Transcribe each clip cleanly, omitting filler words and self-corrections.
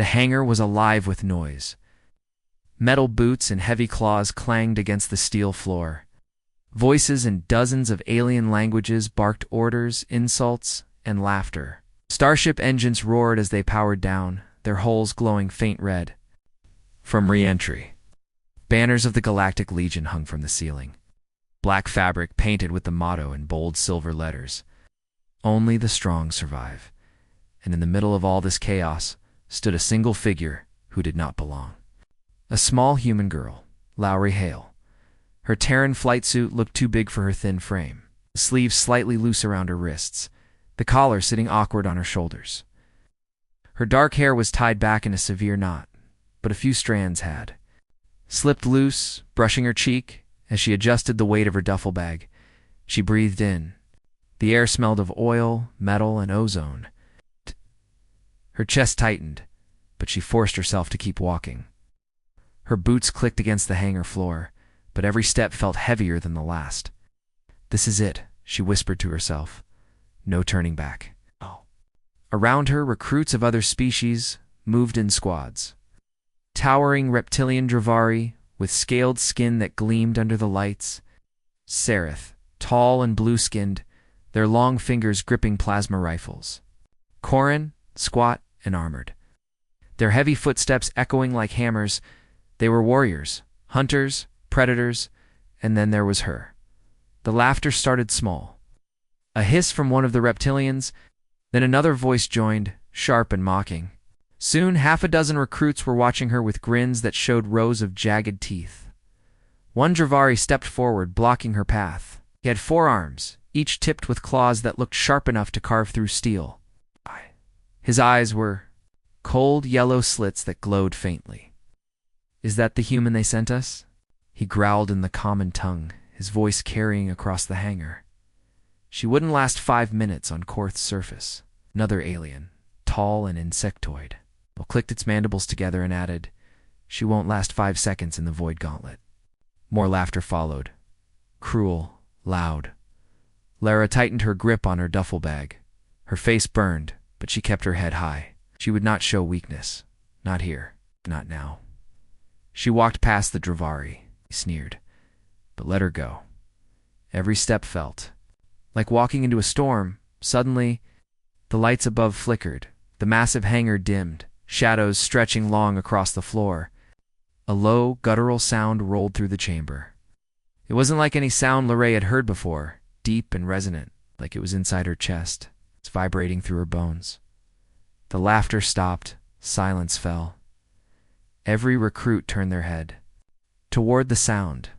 The hangar was alive with noise. Metal boots and heavy claws clanged against the steel floor. Voices in dozens of alien languages barked orders, insults, and laughter. Starship engines roared as they powered down, their hulls glowing faint red. From re-entry, banners of the Galactic Legion hung from the ceiling. Black fabric painted with the motto in bold silver letters. Only the strong survive. And in the middle of all this chaos stood a single figure who did not belong. A small human girl, Lra Hail. Her Terran flight suit looked too big for her thin frame, the sleeves slightly loose around her wrists, the collar sitting awkward on her shoulders. Her dark hair was tied back in a severe knot, but a few strands had slipped loose, brushing her cheek. As she adjusted the weight of her duffel bag, she breathed in. The air smelled of oil, metal, and ozone. Her chest tightened, but she forced herself to keep walking. Her boots clicked against the hangar floor, but every step felt heavier than the last. "This is it," she whispered to herself. No turning back. Around her, recruits of other species moved in squads. Towering reptilian Dravari, with scaled skin that gleamed under the lights. Sereth, tall and blue-skinned, their long fingers gripping plasma rifles. Karn, squat and armored. Their heavy footsteps echoing like hammers. They were warriors, hunters, predators, and then there was her. The laughter started small. A hiss from one of the reptilians, then another voice joined, sharp and mocking. Soon, half a dozen recruits were watching her with grins that showed rows of jagged teeth. One Dravari stepped forward, blocking her path. He had 4 arms, each tipped with claws that looked sharp enough to carve through steel. His eyes were cold yellow slits that glowed faintly. "Is that the human they sent us?" He growled in the common tongue, his voice carrying across the hangar. She wouldn't last 5 minutes on Korth's surface. Another alien, tall and insectoid, clicked its mandibles together and added, "She won't last 5 seconds in the void gauntlet." More laughter followed. Cruel, loud. Lra tightened her grip on her duffel bag. Her face burned, but she kept her head high. She would not show weakness. Not here. Not now. She walked past the Dravari. He sneered, but let her go. Every step felt like walking into a storm. Suddenly, the lights above flickered. The massive hangar dimmed, shadows stretching long across the floor. A low, guttural sound rolled through the chamber. It wasn't like any sound Lra had heard before, deep and resonant, like it was inside her chest. It's vibrating through her bones. The laughter stopped. Silence fell. Every recruit turned their head toward the sound.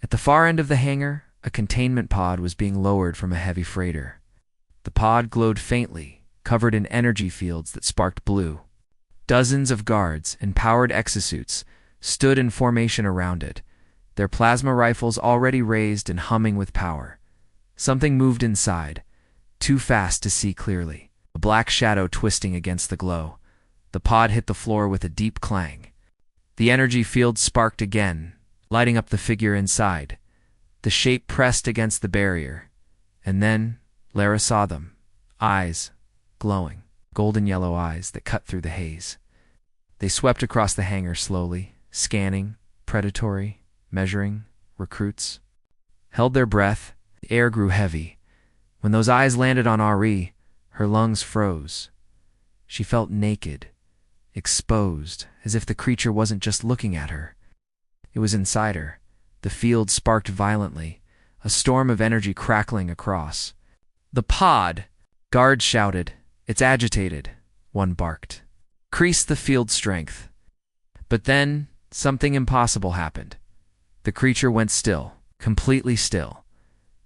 At the far end of the hangar, a containment pod was being lowered from a heavy freighter. The pod glowed faintly, covered in energy fields that sparked blue. Dozens of guards in powered exosuits stood in formation around it, their plasma rifles already raised and humming with power. Something moved inside, too fast to see clearly, a black shadow twisting against the glow. The pod hit the floor with a deep clang. The energy field sparked again, lighting up the figure inside. The shape pressed against the barrier, and then Lra saw them, eyes glowing, golden yellow eyes that cut through the haze. They swept across the hangar slowly, scanning, predatory, measuring, recruits. Held their breath. The air grew heavy. When those eyes landed on Ari, her lungs froze. She felt naked, exposed, as if the creature wasn't just looking at her. It was inside her. The field sparked violently, a storm of energy crackling across. "The pod!" Guards shouted. "It's agitated," one barked. "Increase the field strength." But then, something impossible happened. The creature went still, completely still.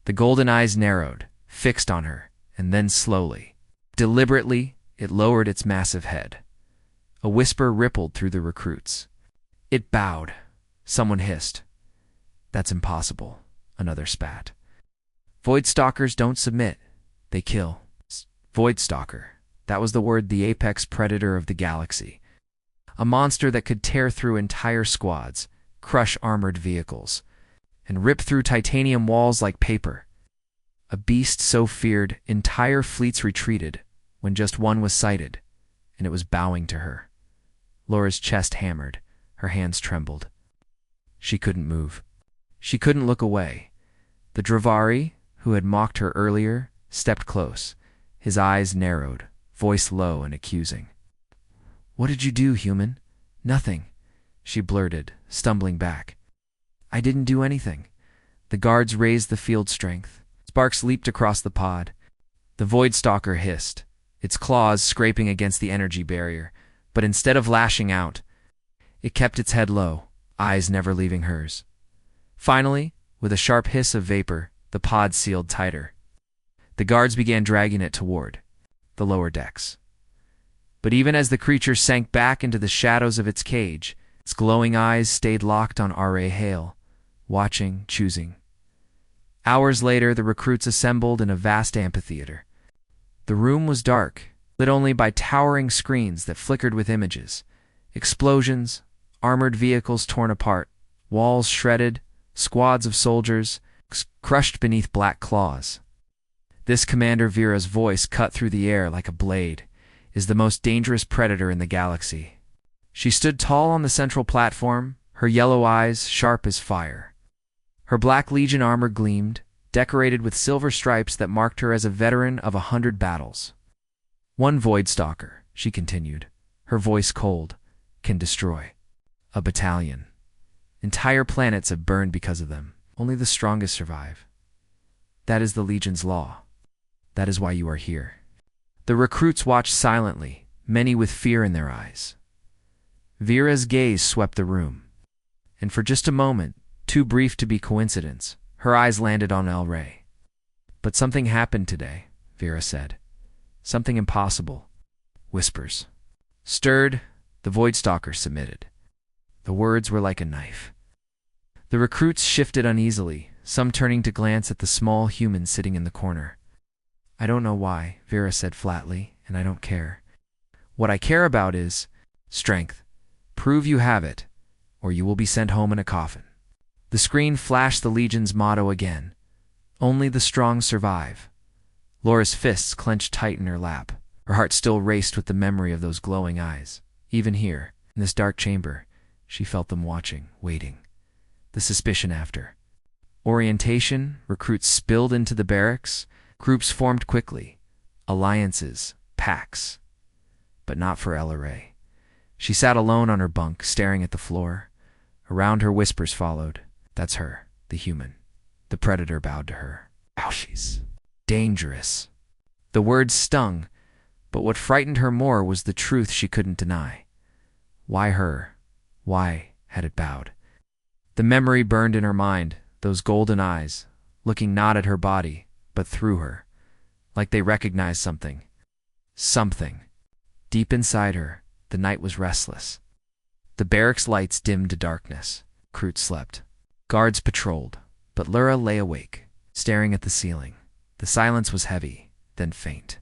The golden eyes narrowed, fixed on her, and then slowly, deliberately, it lowered its massive head. A whisper rippled through the recruits. It bowed. Someone hissed. "That's impossible," another spat. "Voidstalkers don't submit. They kill." Voidstalker. That was the word, the apex predator of the galaxy. A monster that could tear through entire squads, crush armored vehicles, and rip through titanium walls like paper. A beast so feared, entire fleets retreated when just one was sighted, and it was bowing to her. Laura's chest hammered. Her hands trembled. She couldn't move. She couldn't look away. The Dravari, who had mocked her earlier, stepped close. His eyes narrowed, voice low and accusing. "What did you do, human?" "Nothing," she blurted, stumbling back. "I didn't do anything." The guards raised the field strength. Sparks leaped across the pod. The voidstalker hissed, its claws scraping against the energy barrier, but instead of lashing out, it kept its head low, eyes never leaving hers. Finally, with a sharp hiss of vapor, the pod sealed tighter. The guards began dragging it toward the lower decks. But even as the creature sank back into the shadows of its cage, its glowing eyes stayed locked on Lra Hail, watching, choosing. Hours later, the recruits assembled in a vast amphitheater. The room was dark, lit only by towering screens that flickered with images. Explosions, armored vehicles torn apart, walls shredded, squads of soldiers crushed beneath black claws. This Commander Vera's voice cut through the air like a blade, is the most dangerous predator in the galaxy. She stood tall on the central platform, her yellow eyes sharp as fire. Her Black Legion armor gleamed, decorated with silver stripes that marked her as a veteran of 100 battles. "One voidstalker," she continued, her voice cold, "can destroy a battalion. Entire planets have burned because of them. Only the strongest survive. That is the Legion's law. That is why you are here." The recruits watched silently, many with fear in their eyes. Vera's gaze swept the room, and for just a moment, too brief to be coincidence, her eyes landed on Lra. "But something happened today," Vera said. "Something impossible." Whispers. Stirred, the voidstalker submitted. The words were like a knife. The recruits shifted uneasily, some turning to glance at the small human sitting in the corner. "I don't know why," Vera said flatly, "and I don't care. What I care about is strength. Prove you have it, or you will be sent home in a coffin." The screen flashed the Legion's motto again. Only the strong survive. Laura's fists clenched tight in her lap. Her heart still raced with the memory of those glowing eyes. Even here, in this dark chamber, she felt them watching, waiting. The suspicion after. Orientation, recruits spilled into the barracks. Groups formed quickly. Alliances, packs. But not for Lra. She sat alone on her bunk, staring at the floor. Around her, whispers followed. That's her, the human. The predator bowed to her. "Ow, she's dangerous." The words stung, but what frightened her more was the truth she couldn't deny. Why her? Why had it bowed? The memory burned in her mind, those golden eyes, looking not at her body, but through her, like they recognized something. Something. Deep inside her, the night was restless. The barracks lights dimmed to darkness. Recruits slept. Guards patrolled, but Lra lay awake, staring at the ceiling. The silence was heavy, then faint.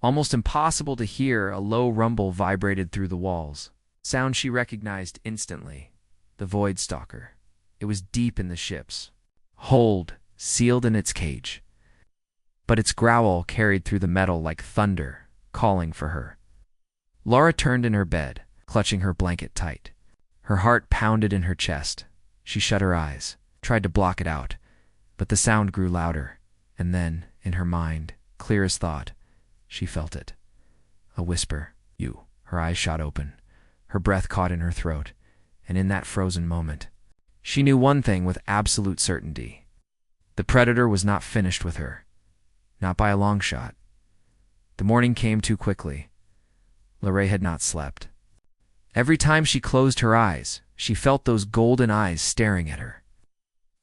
Almost impossible to hear, a low rumble vibrated through the walls. Sound she recognized instantly. The voidstalker. It was deep in the ships. Hold, sealed in its cage. But its growl carried through the metal like thunder, calling for her. Laura turned in her bed, clutching her blanket tight. Her heart pounded in her chest. She shut her eyes, tried to block it out, but the sound grew louder, and then, in her mind, clear as thought, she felt it. A whisper, "You." Her eyes shot open. Her breath caught in her throat, and in that frozen moment, she knew one thing with absolute certainty. The predator was not finished with her. Not by a long shot. The morning came too quickly. Lra had not slept. Every time she closed her eyes, she felt those golden eyes staring at her.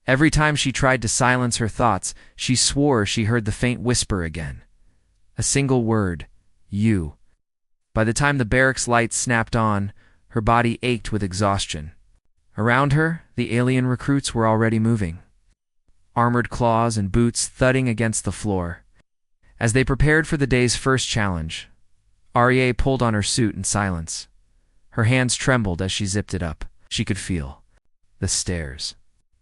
Every time she tried to silence her thoughts, she swore she heard the faint whisper again. A single word, "You." By the time the barracks lights snapped on, her body ached with exhaustion. Around her, the alien recruits were already moving. Armored claws and boots thudding against the floor. As they prepared for the day's first challenge, Lra pulled on her suit in silence. Her hands trembled as she zipped it up. She could feel the stares.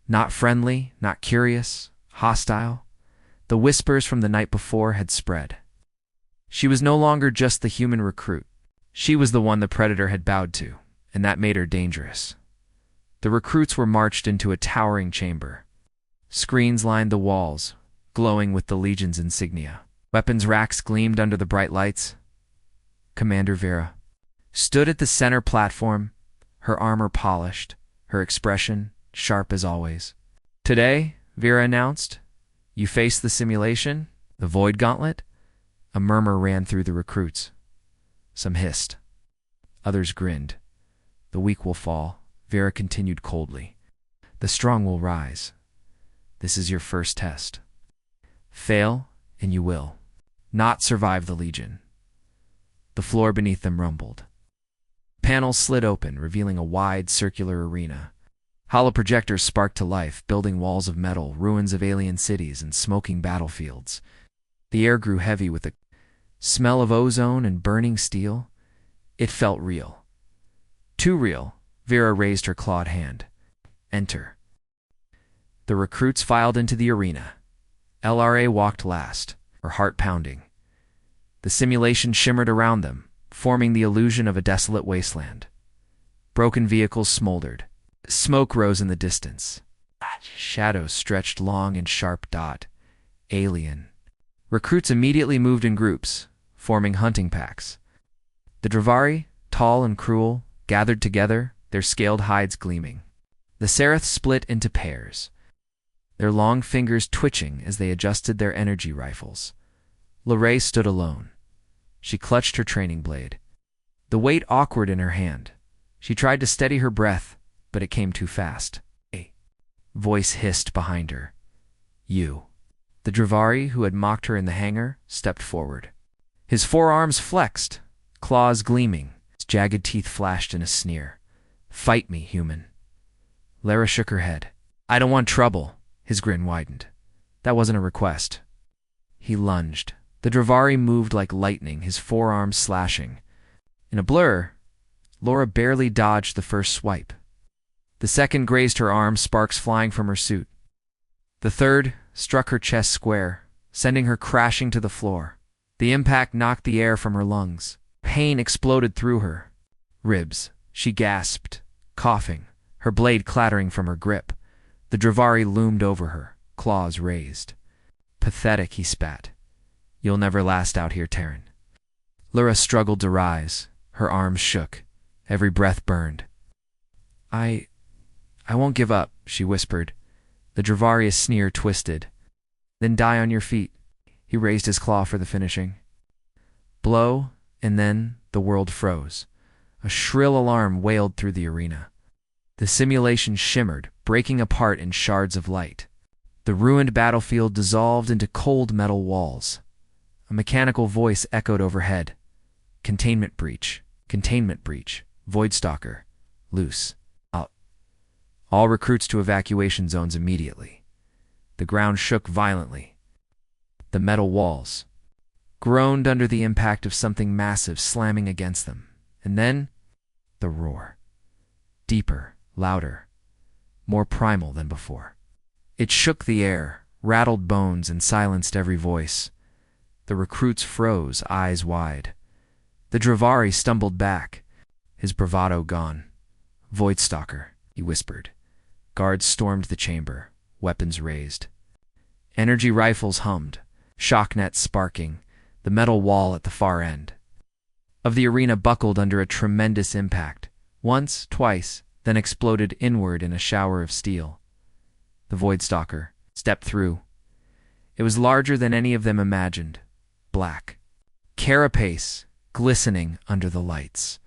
Not friendly, not curious, hostile. The whispers from the night before had spread. She was no longer just the human recruit. She was the one the Predator had bowed to, and that made her dangerous. The recruits were marched into a towering chamber. Screens lined the walls, glowing with the Legion's insignia. Weapons racks gleamed under the bright lights. Commander Vera stood at the center platform, her armor polished, her expression sharp as always. "Today," Vera announced, "you face the simulation, the Void Gauntlet." A murmur ran through the recruits. Some hissed. Others grinned. "The weak will fall," Vera continued coldly. "The strong will rise. This is your first test. Fail, and you will not survive the Legion." The floor beneath them rumbled. Panels slid open, revealing a wide, circular arena. Holoprojectors sparked to life, building walls of metal, ruins of alien cities, and smoking battlefields. The air grew heavy with the smell of ozone and burning steel. It felt real. Too real. Vera raised her clawed hand. "Enter." The recruits filed into the arena. Lra walked last, her heart pounding. The simulation shimmered around them, forming the illusion of a desolate wasteland. Broken vehicles smoldered. Smoke rose in the distance. Shadows stretched long and sharp. Alien. Recruits immediately moved in groups, forming hunting packs. The Drevari, tall and cruel, gathered together, their scaled hides gleaming. The Seraph split into pairs, their long fingers twitching as they adjusted their energy rifles. Lra stood alone. She clutched her training blade, the weight awkward in her hand. She tried to steady her breath, but it came too fast. A voice hissed behind her. "You." The Drevari, who had mocked her in the hangar, stepped forward. His forearms flexed, claws gleaming. His jagged teeth flashed in a sneer. "Fight me, human." Lra shook her head. "I don't want trouble." His grin widened. "That wasn't a request." He lunged. The Drevari moved like lightning, his forearms slashing. In a blur, Lra barely dodged the first swipe. The second grazed her arm, sparks flying from her suit. The third struck her chest square, sending her crashing to the floor. The impact knocked the air from her lungs. Pain exploded through her ribs. She gasped, coughing, her blade clattering from her grip. The Drevari loomed over her, claws raised. "Pathetic," he spat. "You'll never last out here, Terran." Lra struggled to rise. Her arms shook. Every breath burned. I won't give up," she whispered. The Dravari's sneer twisted. "Then die on your feet." He raised his claw for the finishing blow, and then the world froze. A shrill alarm wailed through the arena. The simulation shimmered, breaking apart in shards of light. The ruined battlefield dissolved into cold metal walls. A mechanical voice echoed overhead. "Containment breach. Containment breach. Voidstalker. Loose. Out. All recruits to evacuation zones immediately." The ground shook violently. The metal walls groaned under the impact of something massive slamming against them. And then, the roar. Deeper, louder, more primal than before. It shook the air, rattled bones, and silenced every voice. The recruits froze, eyes wide. The Drevari stumbled back, his bravado gone. "Voidstalker," he whispered. Guards stormed the chamber, weapons raised. Energy rifles hummed, shock nets sparking, the metal wall at the far end of the arena buckled under a tremendous impact. Once, twice, then exploded inward in a shower of steel. The Voidstalker stepped through. It was larger than any of them imagined. Black. Carapace, glistening under the lights.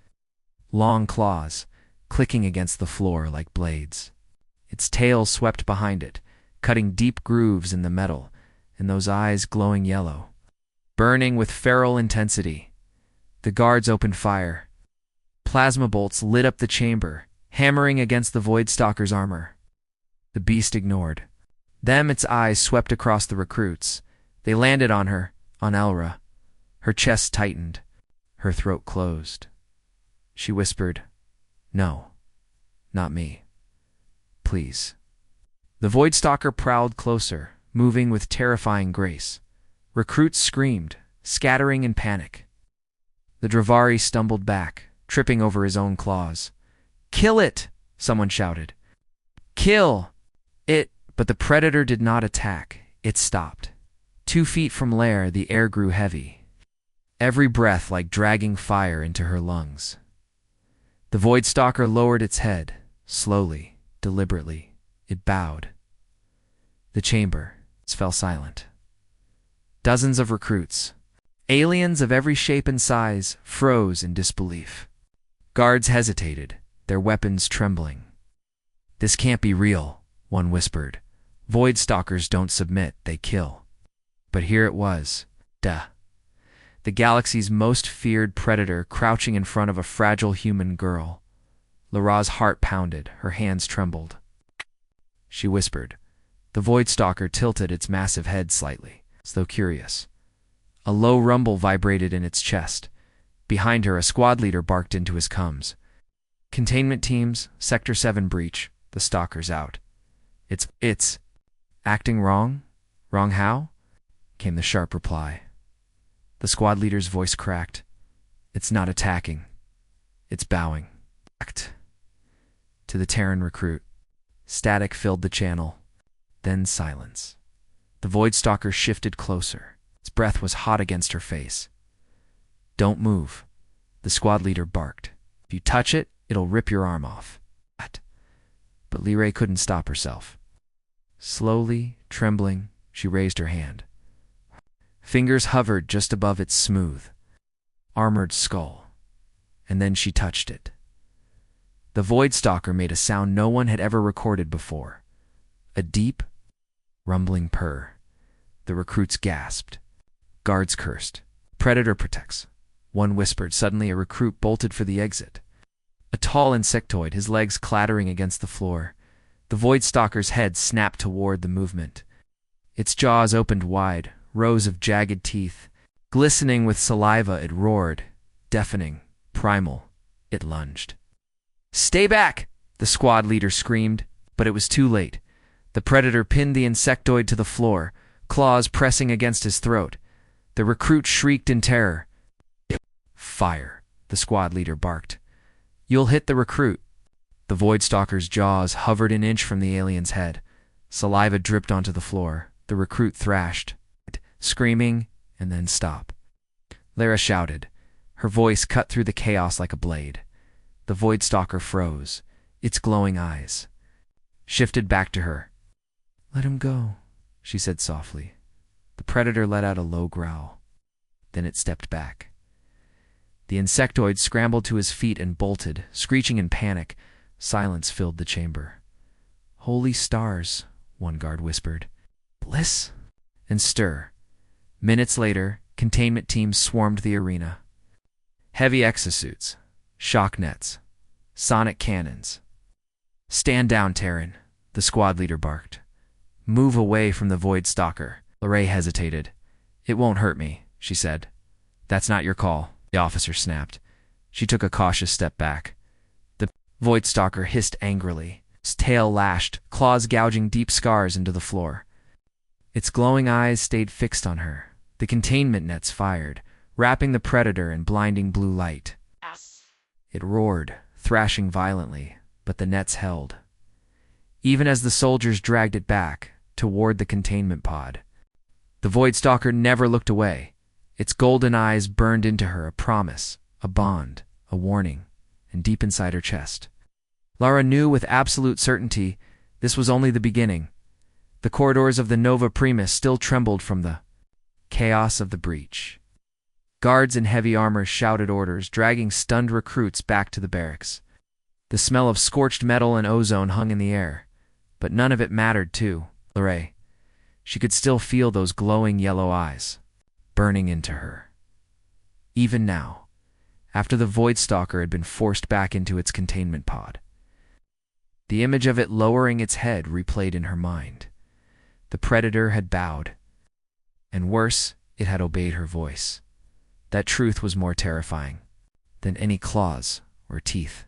Long claws, clicking against the floor like blades. Its tail swept behind it, cutting deep grooves in the metal, and those eyes glowing yellow, burning with feral intensity. The guards opened fire. Plasma bolts lit up the chamber, hammering against the Voidstalker's armor. The beast ignored them. Its eyes swept across the recruits. They landed on her, on Lra. Her chest tightened. Her throat closed. She whispered, "No, not me. Please." The Voidstalker prowled closer, moving with terrifying grace. Recruits screamed, scattering in panic. The Dravari stumbled back, tripping over his own claws. "Kill it!" someone shouted. "Kill it!" But the predator did not attack. It stopped. 2 feet from Lra, the air grew heavy, every breath like dragging fire into her lungs. The voidstalker lowered its head, slowly, deliberately. It bowed. The chamber fell silent. Dozens of recruits, aliens of every shape and size, froze in disbelief. Guards hesitated, their weapons trembling. "This can't be real," one whispered. "Voidstalkers don't submit, they kill." But here it was. The galaxy's most feared predator crouching in front of a fragile human girl. Lra's heart pounded, her hands trembled. She whispered. The voidstalker tilted its massive head slightly, as though curious. A low rumble vibrated in its chest. Behind her, a squad leader barked into his comms. "Containment teams, Sector 7 breach, the stalker's out." It's acting wrong? Wrong how?" came the sharp reply. The squad leader's voice cracked. "It's not attacking. It's bowing." To the Terran recruit. Static filled the channel. Then silence. The voidstalker shifted closer. Its breath was hot against her face. "Don't move," the squad leader barked. "If you touch it, it'll rip your arm off." But Lra couldn't stop herself. Slowly, trembling, she raised her hand. Fingers hovered just above its smooth, armored skull, and then she touched it. The voidstalker made a sound no one had ever recorded before. A deep, rumbling purr. The recruits gasped. Guards cursed. "Predator protects," one whispered. Suddenly a recruit bolted for the exit. A tall insectoid, his legs clattering against the floor. The voidstalker's head snapped toward the movement. Its jaws opened wide, rows of jagged teeth. Glistening with saliva, it roared. Deafening, primal, it lunged. "Stay back!" the squad leader screamed, but it was too late. The predator pinned the insectoid to the floor, claws pressing against his throat. The recruit shrieked in terror. "Fire," the squad leader barked. "You'll hit the recruit." The voidstalker's jaws hovered an inch from the alien's head. Saliva dripped onto the floor. The recruit thrashed, screaming, and then stopped. Lra shouted. Her voice cut through the chaos like a blade. The voidstalker froze. Its glowing eyes shifted back to her. "Let him go," she said softly. The predator let out a low growl. Then it stepped back. The insectoid scrambled to his feet and bolted, screeching in panic. Silence filled the chamber. "Holy stars," one guard whispered. "Bliss?" And stir. Minutes later, containment teams swarmed the arena. Heavy exosuits, shock nets, sonic cannons. "Stand down, Terran," the squad leader barked. "Move away from the voidstalker." Lra hesitated. "It won't hurt me," she said. "That's not your call," the officer snapped. She took a cautious step back. The voidstalker hissed angrily. Its tail lashed, claws gouging deep scars into the floor. Its glowing eyes stayed fixed on her. The containment nets fired, wrapping the predator in blinding blue light. It roared, thrashing violently, but the nets held. Even as the soldiers dragged it back, toward the containment pod. The voidstalker never looked away. Its golden eyes burned into her, a promise, a bond, a warning, and deep inside her chest. Lra knew with absolute certainty this was only the beginning. The corridors of the Nova Primus still trembled from the chaos of the breach. Guards in heavy armor shouted orders, dragging stunned recruits back to the barracks. The smell of scorched metal and ozone hung in the air, but none of it mattered to Lra. She could still feel those glowing yellow eyes, burning into her. Even now, after the voidstalker had been forced back into its containment pod. The image of it lowering its head replayed in her mind. The predator had bowed, and worse, it had obeyed her voice. That truth was more terrifying than any claws or teeth.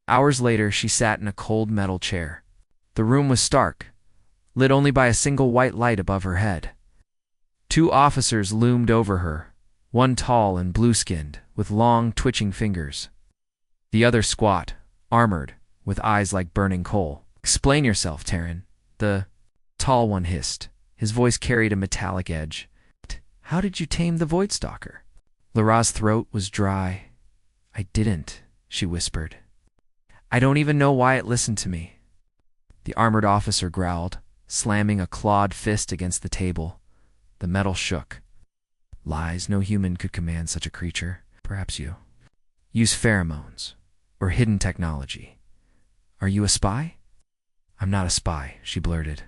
Hours later, she sat in a cold metal chair. The room was stark, lit only by a single white light above her head. 2 officers loomed over her, One tall and blue-skinned, with long, twitching fingers. The other squat, armored, with eyes like burning coal. "Explain yourself, Terran," the tall one hissed. His voice carried a metallic edge. "How did you tame the voidstalker?" Lra's throat was dry. "I didn't," she whispered. "I don't even know why it listened to me." The armored officer growled, slamming a clawed fist against the table. The metal shook. "Lies, no human could command such a creature. Perhaps you. Use pheromones, or hidden technology. Are you a spy?" "I'm not a spy," she blurted.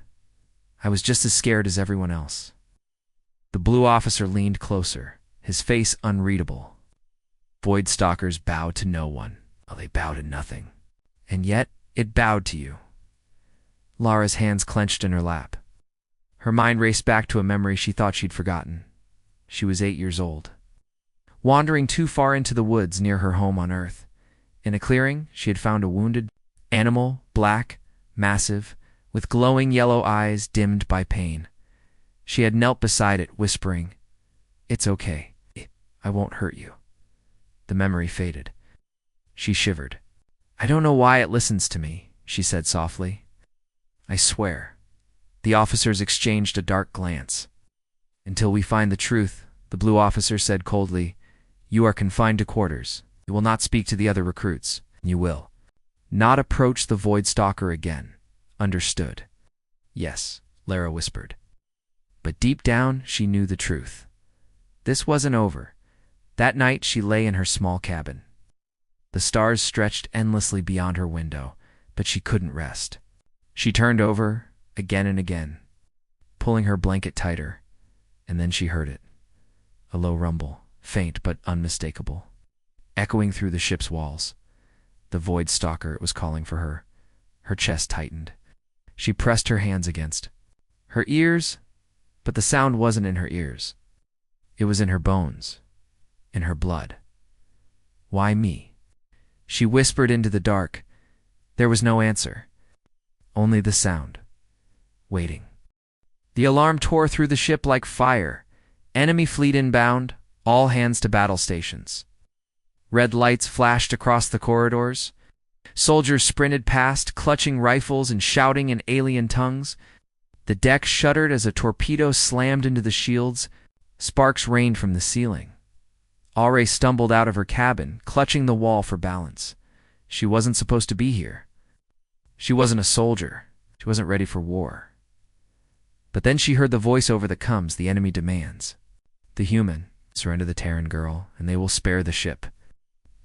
"I was just as scared as everyone else." The blue officer leaned closer, his face unreadable. "Voidstalkers bow to no one." "Well, they bow to nothing." "And yet, it bowed to you." Lara's hands clenched in her lap. Her mind raced back to a memory she thought she'd forgotten. She was 8 years old. Wandering too far into the woods near her home on Earth. In a clearing, she had found a wounded animal, black, massive, with glowing yellow eyes dimmed by pain. She had knelt beside it, whispering, "It's okay. I won't hurt you." The memory faded. She shivered. "I don't know why it listens to me," she said softly. "I swear." The officers exchanged a dark glance. "Until we find the truth," the blue officer said coldly, "you are confined to quarters. You will not speak to the other recruits. You will not approach the voidstalker again. Understood?" "Yes," Lra whispered. But deep down, she knew the truth. This wasn't over. That night, she lay in her small cabin. The stars stretched endlessly beyond her window, but she couldn't rest. She turned over, again and again, pulling her blanket tighter, and then she heard it. A low rumble, faint but unmistakable, echoing through the ship's walls. The voidstalker, it was calling for her. Her chest tightened. She pressed her hands against her ears, but the sound wasn't in her ears. It was in her bones, in her blood. "Why me?" She whispered into the dark. There was no answer. Only the sound. Waiting. The alarm tore through the ship like fire. Enemy fleet inbound, all hands to battle stations. Red lights flashed across the corridors. Soldiers sprinted past, clutching rifles and shouting in alien tongues. The deck shuddered as a torpedo slammed into the shields. Sparks rained from the ceiling. Lra stumbled out of her cabin, clutching the wall for balance. She wasn't supposed to be here. She wasn't a soldier. She wasn't ready for war. But then she heard the voice over the comms the enemy demands. "The human, surrender the Terran girl, and they will spare the ship."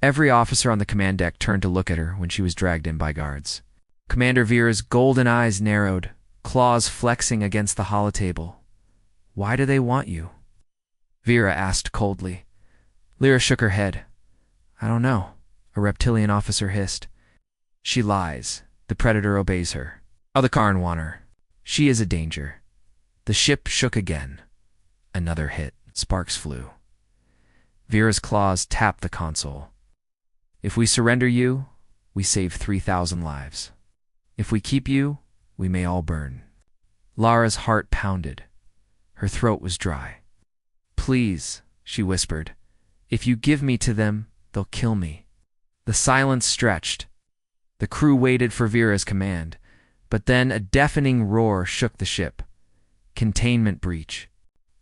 Every officer on the command deck turned to look at her when she was dragged in by guards. Commander Vera's golden eyes narrowed, claws flexing against the holotable. "Why do they want you?" Vera asked coldly. Lra shook her head. "I don't know," a reptilian officer hissed. "She lies. The Predator obeys her. Oh, the Karn want her. She is a danger." The ship shook again. Another hit. Sparks flew. Vera's claws tapped the console. "If we surrender you, we save 3,000 lives. If we keep you, we may all burn." Lara's heart pounded. Her throat was dry. "Please," she whispered. "If you give me to them, they'll kill me." The silence stretched. The crew waited for Vera's command, but then a deafening roar shook the ship. Containment breach.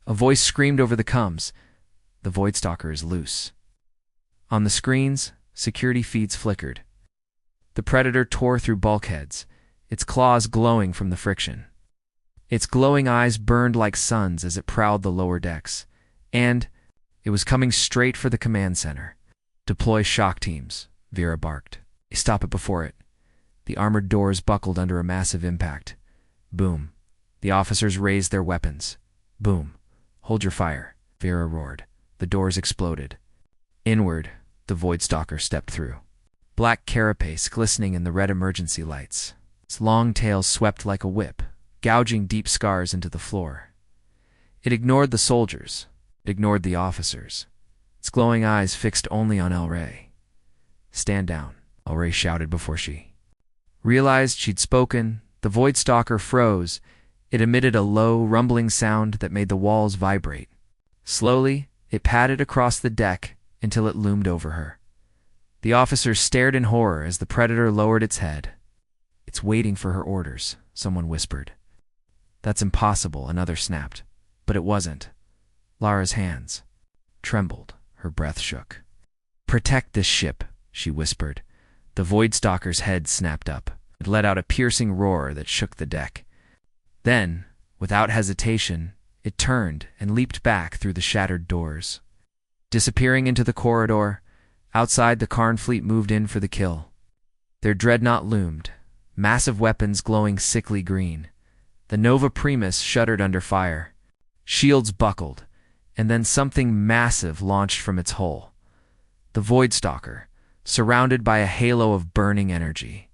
A voice screamed over the comms. "The voidstalker is loose." On the screens, security feeds flickered. The Predator tore through bulkheads, its claws glowing from the friction. Its glowing eyes burned like suns as it prowled the lower decks. And it was coming straight for the command center. "Deploy shock teams," Vera barked. "Stop it before it." The armored doors buckled under a massive impact. Boom. The officers raised their weapons. Boom. "Hold your fire," Vera roared. The doors exploded. Inward, the voidstalker stepped through. Black carapace glistening in the red emergency lights. Its long tail swept like a whip, gouging deep scars into the floor. It ignored the soldiers. It ignored the officers. Its glowing eyes fixed only on Lra. "Stand down," Lra shouted before she realized she'd spoken. The voidstalker froze. It emitted a low, rumbling sound that made the walls vibrate. Slowly, It padded across the deck until it loomed over her. The officers stared in horror as the predator lowered its head. "It's waiting for her orders," someone whispered. "That's impossible," another snapped. But it wasn't. Lara's hands trembled. Her breath shook. "Protect this ship," she whispered. The voidstalker's head snapped up. It let out a piercing roar that shook the deck. Then, without hesitation, it turned and leaped back through the shattered doors. Disappearing into the corridor, outside the Karn fleet moved in for the kill. Their dreadnought loomed, massive weapons glowing sickly green. The Nova Primus shuddered under fire. Shields buckled, and then something massive launched from its hull. The voidstalker, surrounded by a halo of burning energy.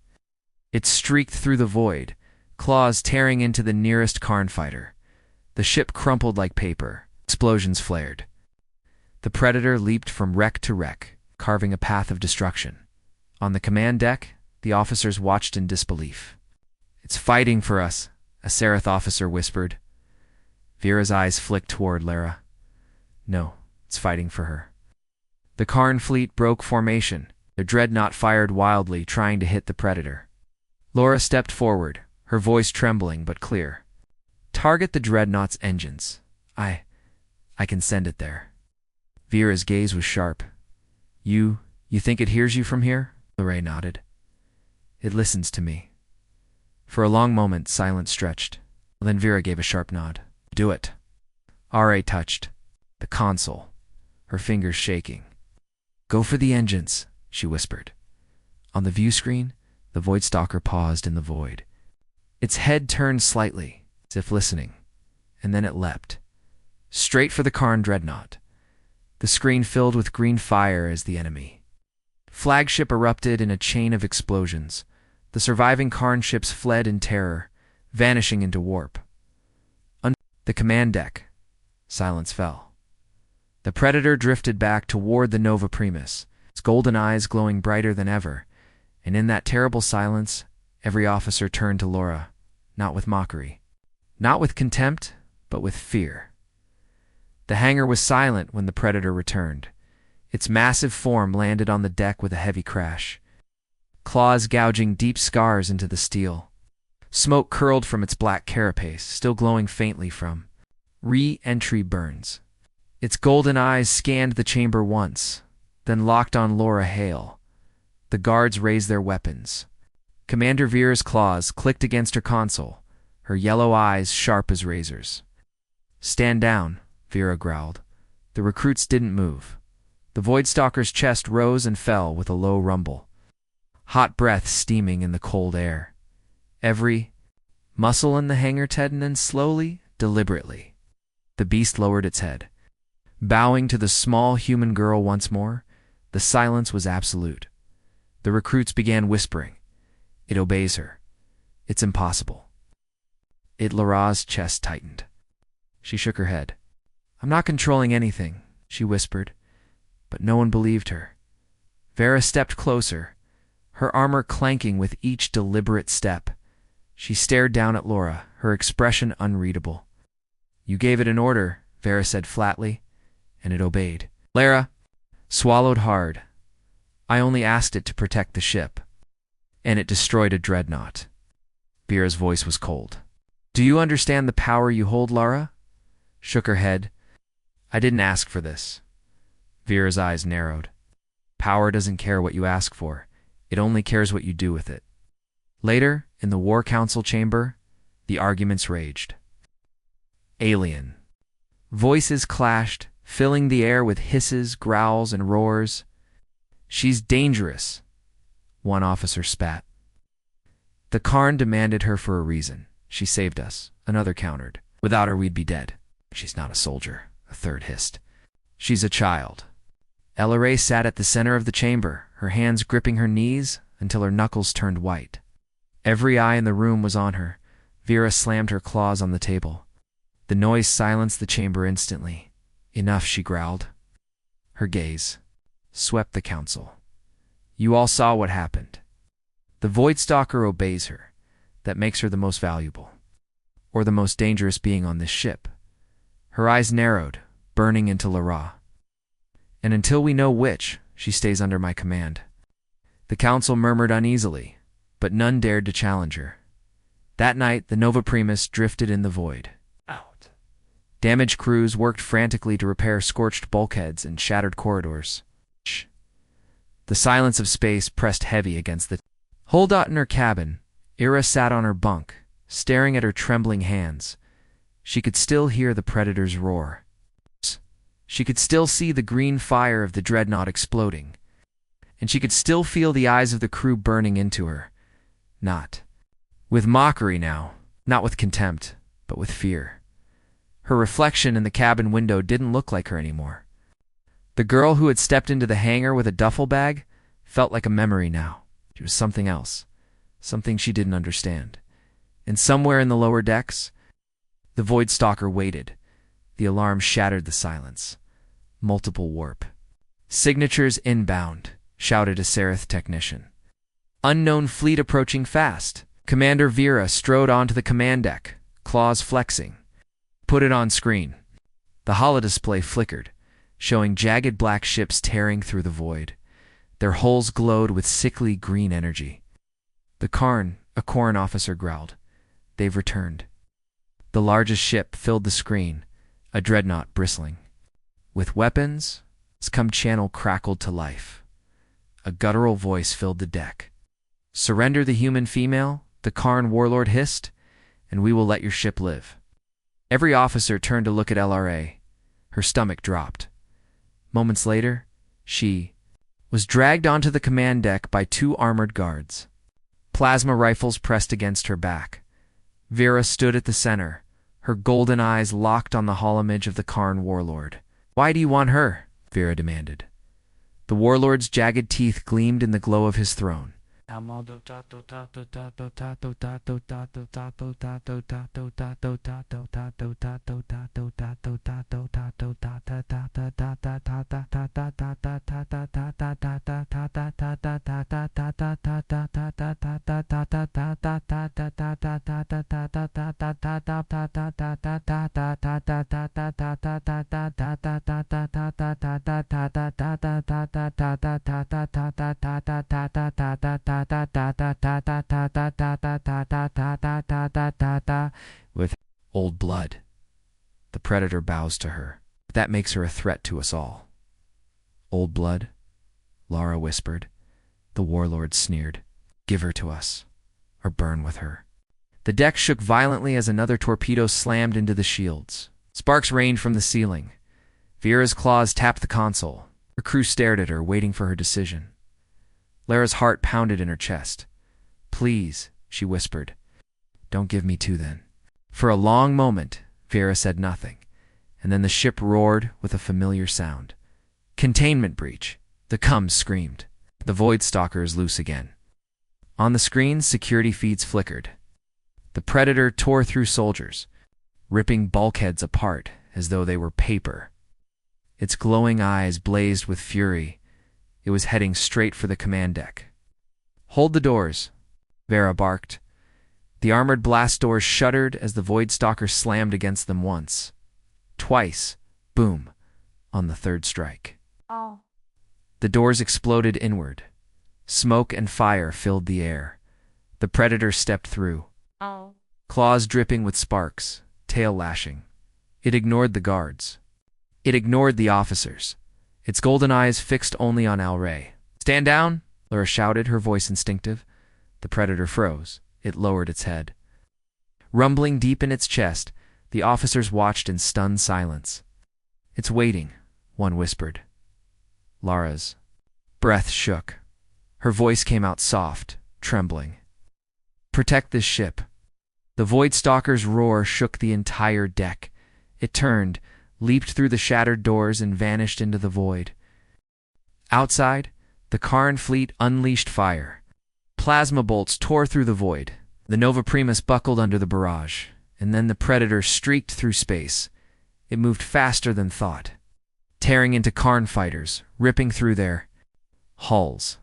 It streaked through the void, claws tearing into the nearest Karn fighter. The ship crumpled like paper. Explosions flared. The predator leaped from wreck to wreck, carving a path of destruction. On the command deck, the officers watched in disbelief. "It's fighting for us," a Seraph officer whispered. Vera's eyes flicked toward Lra. "No, it's fighting for her." The Karn fleet broke formation. The dreadnought fired wildly, trying to hit the predator. Lra stepped forward, her voice trembling but clear. "Target the dreadnought's engines. I can send it there." Vera's gaze was sharp. You think it hears you from here?" Lra nodded. "It listens to me." For a long moment, silence stretched. Then Vera gave a sharp nod. "Do it." Ra touched the console, her fingers shaking. "Go for the engines," she whispered. On the view screen, the voidstalker paused in the void. Its head turned slightly, as if listening, and then it leapt. Straight for the Karn dreadnought. The screen filled with green fire as the enemy. Flagship erupted in a chain of explosions. The surviving Karn ships fled in terror, vanishing into warp. Under the command deck, silence fell. The predator drifted back toward the Nova Primus, its golden eyes glowing brighter than ever, and in that terrible silence, every officer turned to Lra, not with mockery, not with contempt, but with fear. The hangar was silent when the predator returned. Its massive form landed on the deck with a heavy crash, claws gouging deep scars into the steel. Smoke curled from its black carapace, still glowing faintly from re-entry burns. Its golden eyes scanned the chamber once, then locked on Lra Hail. The guards raised their weapons. Commander Vera's claws clicked against her console, her yellow eyes sharp as razors. "Stand down," Vera growled. The recruits didn't move. The voidstalker's chest rose and fell with a low rumble. Hot breath steaming in the cold air. Every muscle in the hangar tightened slowly, deliberately. The beast lowered its head. Bowing to the small human girl once more, the silence was absolute. The recruits began whispering. "It obeys her. It's impossible." Lra's chest tightened. She shook her head. "I'm not controlling anything," she whispered, but no one believed her. Vera stepped closer, her armor clanking with each deliberate step. She stared down at Lra, her expression unreadable. "You gave it an order," Vera said flatly, and it obeyed. Lra swallowed hard. "I only asked it to protect the ship, and it destroyed a dreadnought." Vera's voice was cold. "Do you understand the power you hold, Lra?" Shook her head. "I didn't ask for this." Vera's eyes narrowed. "Power doesn't care what you ask for. It only cares what you do with it." Later, in the War Council chamber, the arguments raged. Alien. Voices clashed, filling the air with hisses, growls, and roars. "She's dangerous," one officer spat. "The Karn demanded her for a reason. She saved us," another countered. "Without her, we'd be dead." "She's not a soldier," a third hissed. "She's a child." Lra sat at the center of the chamber, her hands gripping her knees until her knuckles turned white. Every eye in the room was on her. Vera slammed her claws on the table. The noise silenced the chamber instantly. "Enough," she growled. Her gaze swept the council. "You all saw what happened. The voidstalker obeys her. That makes her the most valuable, or the most dangerous being on this ship." Her eyes narrowed, burning into Lra. And until we know which, she stays under my command. The council murmured uneasily, but none dared to challenge her. That night, the Nova Primus drifted in the void. Out. Damaged crews worked frantically to repair scorched bulkheads and shattered corridors. The silence of space pressed heavy against the... Holed out in her cabin, Lra sat on her bunk, staring at her trembling hands. She could still hear the Predator's roar. She could still see the green fire of the dreadnought exploding. And she could still feel the eyes of the crew burning into her. Not with mockery now, not with contempt, but with fear. Her reflection in the cabin window didn't look like her anymore. The girl who had stepped into the hangar with a duffel bag felt like a memory now. She was something else, something she didn't understand. And somewhere in the lower decks, the voidstalker waited. The alarm shattered the silence. Multiple warp. Signatures inbound, shouted a Seraph technician. Unknown fleet approaching fast. Commander Vera strode onto the command deck, claws flexing. Put it on screen. The holodisplay flickered, showing jagged black ships tearing through the void. Their hulls glowed with sickly green energy. The Karn, a Karn officer, growled. They've returned. The largest ship filled the screen, a dreadnought bristling. With weapons, Scum Channel crackled to life. A guttural voice filled the deck. Surrender the human female, the Karn warlord hissed, and we will let your ship live. Every officer turned to look at Lra. Her stomach dropped. Moments later, she was dragged onto the command deck by two armored guards. Plasma rifles pressed against her back. Vera stood at the center, her golden eyes locked on the holomage of the Karn warlord. Why do you want her? Vera demanded. The warlord's jagged teeth gleamed in the glow of his throne. With old blood. The Predator bows to her. That makes her a threat to us all. Old blood? Lra whispered. The warlord sneered. Give her to us, or burn with her. The deck shook violently as another torpedo slammed into the shields. Sparks rained from the ceiling. Vera's claws tapped the console. Her crew stared at her, waiting for her decision. Lara's heart pounded in her chest. Please, she whispered. Don't give me two then. For a long moment, Vera said nothing, and then the ship roared with a familiar sound. Containment breach. The Cums screamed. The voidstalker is loose again. On the screen, security feeds flickered. The Predator tore through soldiers, ripping bulkheads apart as though they were paper. Its glowing eyes blazed with fury. It was heading straight for the command deck. Hold the doors, Vera barked. The armored blast doors shuddered as the voidstalker slammed against them once. Twice, boom, on the third strike. Oh. The doors exploded inward. Smoke and fire filled the air. The Predator stepped through. Oh. Claws dripping with sparks, tail lashing. It ignored the guards. It ignored the officers. Its golden eyes fixed only on Lra. Stand down, Lra shouted, her voice instinctive. The Predator froze. It lowered its head. Rumbling deep in its chest, the officers watched in stunned silence. It's waiting, one whispered. Lara's breath shook. Her voice came out soft, trembling. Protect this ship. The voidstalker's roar shook the entire deck. It turned, leaped through the shattered doors, and vanished into the void. Outside, the Karn fleet unleashed fire. Plasma bolts tore through the void. The Nova Primus buckled under the barrage, and then the Predator streaked through space. It moved faster than thought, tearing into Karn fighters, ripping through their hulls.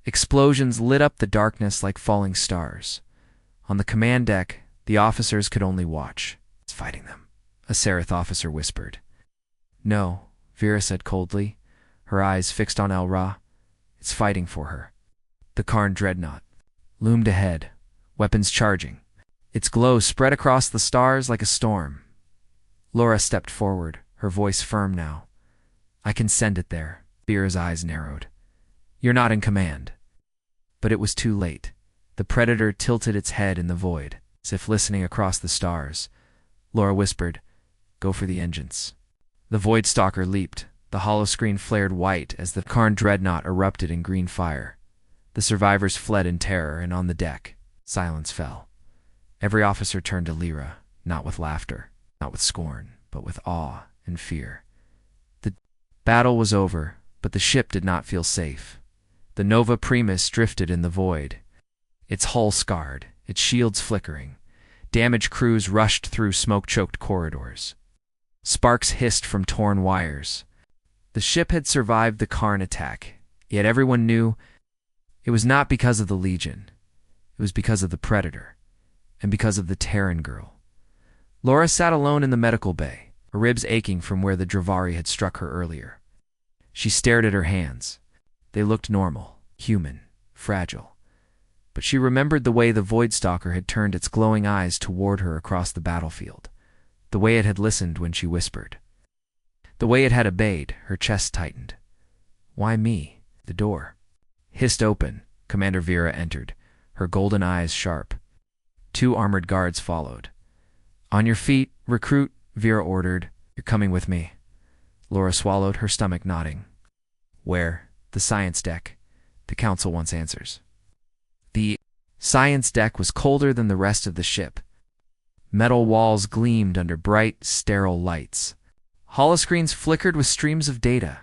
Explosions lit up the darkness like falling stars. On the command deck, the officers could only watch. It's fighting them, a Seraph officer whispered. No, Vera said coldly. her eyes fixed on Lra. It's fighting for her. The Karn dreadnought loomed ahead, weapons charging. Its glow spread across the stars like a storm. Lra stepped forward, her voice firm now. I can send it there. Vera's eyes narrowed. You're not in command. But it was too late. The predator tilted its head in the void, as if listening across the stars. Lra whispered, Go for the engines. The voidstalker leaped. The holoscreen flared white as the Karn dreadnought erupted in green fire. The survivors fled in terror, and on the deck, silence fell. Every officer turned to Lra, not with laughter, not with scorn, but with awe and fear. The battle was over, but the ship did not feel safe. The Nova Primus drifted in the void, its hull scarred, its shields flickering. Damaged crews rushed through smoke-choked corridors. Sparks hissed from torn wires. The ship had survived the Karn attack, yet everyone knew it was not because of the Legion. It was because of the Predator, and because of the Terran girl. Lra sat alone in the medical bay, her ribs aching from where the Dravari had struck her earlier. She stared at her hands. They looked normal, human, fragile. But she remembered the way the voidstalker had turned its glowing eyes toward her across the battlefield, the way it had listened when she whispered. The way it had obeyed. Her chest tightened. Why me? The door hissed open. Commander Vera entered, her golden eyes sharp. 2 armored guards followed. On your feet, recruit, Vera ordered. You're coming with me. Lra swallowed, her stomach nodding. Where? The science deck. The council wants answers. The science deck was colder than the rest of the ship. Metal walls gleamed under bright, sterile lights. Holoscreens flickered with streams of data,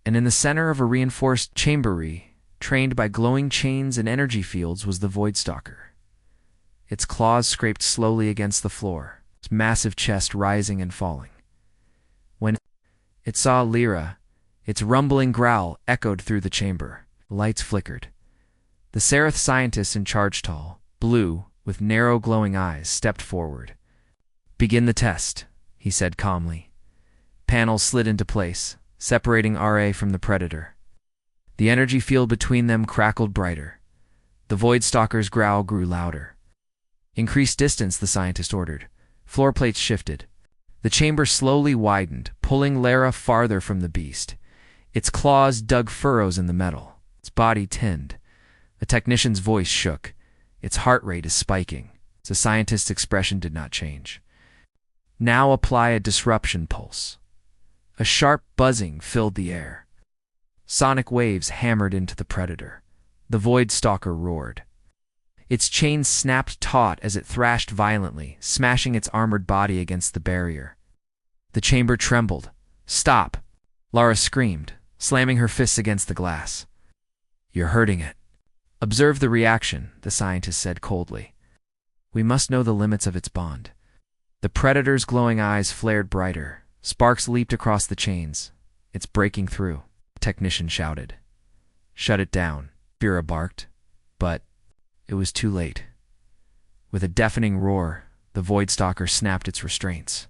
and in the center of a reinforced chambery, trained by glowing chains and energy fields, was the voidstalker. Its claws scraped slowly against the floor, its massive chest rising and falling. When it saw Lra, its rumbling growl echoed through the chamber. Lights flickered. The Seraph scientist in charge, tall, blue, with narrow glowing eyes, stepped forward. Begin the test, he said calmly. Panels slid into place, separating Ra from the Predator. The energy field between them crackled brighter. The voidstalker's growl grew louder. Increase distance, the scientist ordered. Floor plates shifted. The chamber slowly widened, pulling Lra farther from the beast. Its claws dug furrows in the metal. Its body tinned. The technician's voice shook. Its heart rate is spiking. The scientist's expression did not change. Now apply a disruption pulse. A sharp buzzing filled the air. Sonic waves hammered into the Predator. The voidstalker roared. Its chains snapped taut as it thrashed violently, smashing its armored body against the barrier. The chamber trembled. Stop! Lra screamed, slamming her fists against the glass. You're hurting it. Observe the reaction, the scientist said coldly. We must know the limits of its bond. The Predator's glowing eyes flared brighter. Sparks leaped across the chains. It's breaking through, the technician shouted. Shut it down, Vera barked. But it was too late. With a deafening roar, the voidstalker snapped its restraints.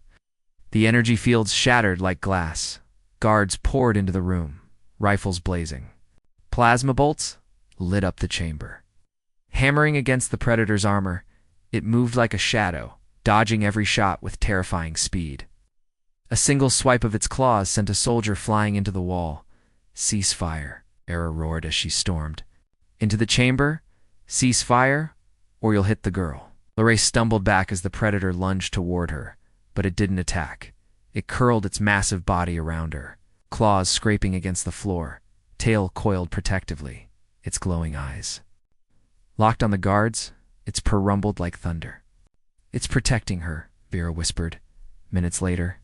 The energy fields shattered like glass. Guards poured into the room, rifles blazing. Plasma bolts lit up the chamber. Hammering against the Predator's armor, it moved like a shadow, dodging every shot with terrifying speed. A single swipe of its claws sent a soldier flying into the wall. Cease fire, Lra roared as she stormed. Into the chamber? Cease fire, or you'll hit the girl. Lra stumbled back as the Predator lunged toward her, but it didn't attack. It curled its massive body around her, claws scraping against the floor, tail coiled protectively, its glowing eyes. Locked on the guards, its purr rumbled like thunder. It's protecting her, Vera whispered, minutes later.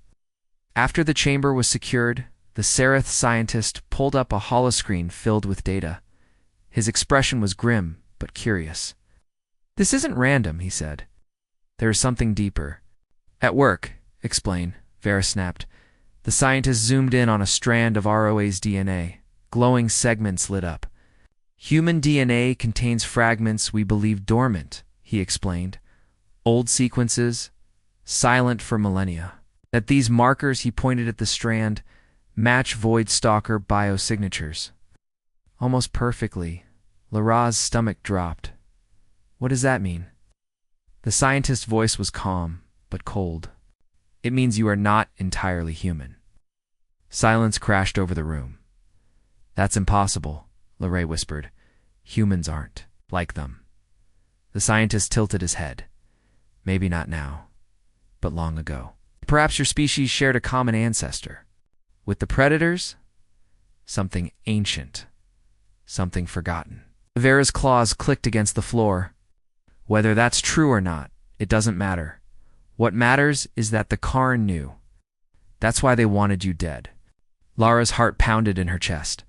After the chamber was secured, the Seraph scientist pulled up a holoscreen filled with data. His expression was grim, but curious. This isn't random, he said. There is something deeper. At work, explain, Vera snapped. The scientist zoomed in on a strand of ROA's DNA. Glowing segments lit up. Human DNA contains fragments we believe dormant, he explained. Old sequences, silent for millennia. At these markers, he pointed at the strand, Match voidstalker biosignatures. Almost perfectly. Lra's stomach dropped. What does that mean? The scientist's voice was calm, but cold. It means you are not entirely human. Silence crashed over the room. That's impossible, Lra whispered. Humans aren't like them. The scientist tilted his head. Maybe not now, but long ago. Perhaps your species shared a common ancestor. With the predators? Something ancient. Something forgotten. Vera's claws clicked against the floor. Whether that's true or not, it doesn't matter. What matters is that the Karn knew. That's why they wanted you dead. Lara's heart pounded in her chest.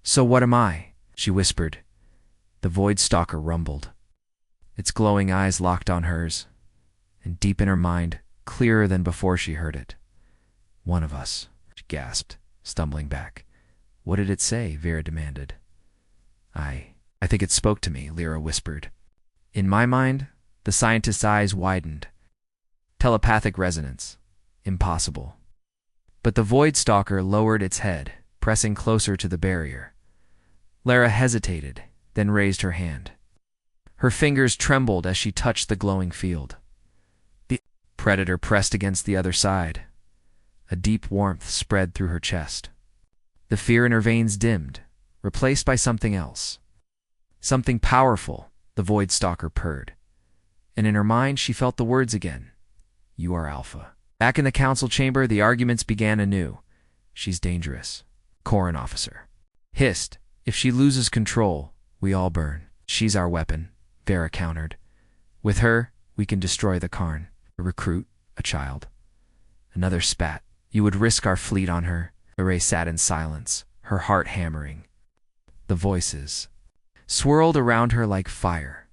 So what am I? She whispered. The voidstalker rumbled. Its glowing eyes locked on hers, and deep in her mind, clearer than before she heard it. One of us, she gasped, stumbling back. What did it say? Vera demanded. I think it spoke to me, Lra whispered. In my mind, the scientist's eyes widened. Telepathic resonance. Impossible. But the voidstalker lowered its head, pressing closer to the barrier. Lra hesitated, then raised her hand. Her fingers trembled as she touched the glowing field. The predator pressed against the other side. A deep warmth spread through her chest. The fear in her veins dimmed, replaced by something else. Something powerful, the voidstalker purred. And in her mind she felt the words again. You are Alpha. Back in the council chamber, the arguments began anew. She's dangerous. Karn officer hissed. If she loses control, we all burn. She's our weapon, Vera countered. With her, we can destroy the Karn. A recruit, a child. Another spat. You would risk our fleet on her. Lra sat in silence, her heart hammering. The voices swirled around her like fire.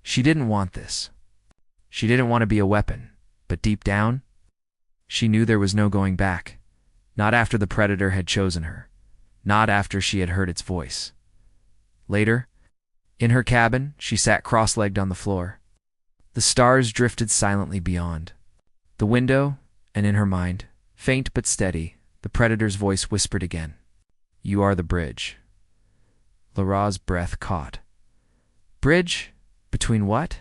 She didn't want this. She didn't want to be a weapon, but deep down, she knew there was no going back. Not after the predator had chosen her. Not after she had heard its voice. Later, in her cabin, she sat cross-legged on the floor. The stars drifted silently beyond. The window, and in her mind, faint but steady, the predator's voice whispered again. You are the bridge. Lra's breath caught. Bridge? Between what?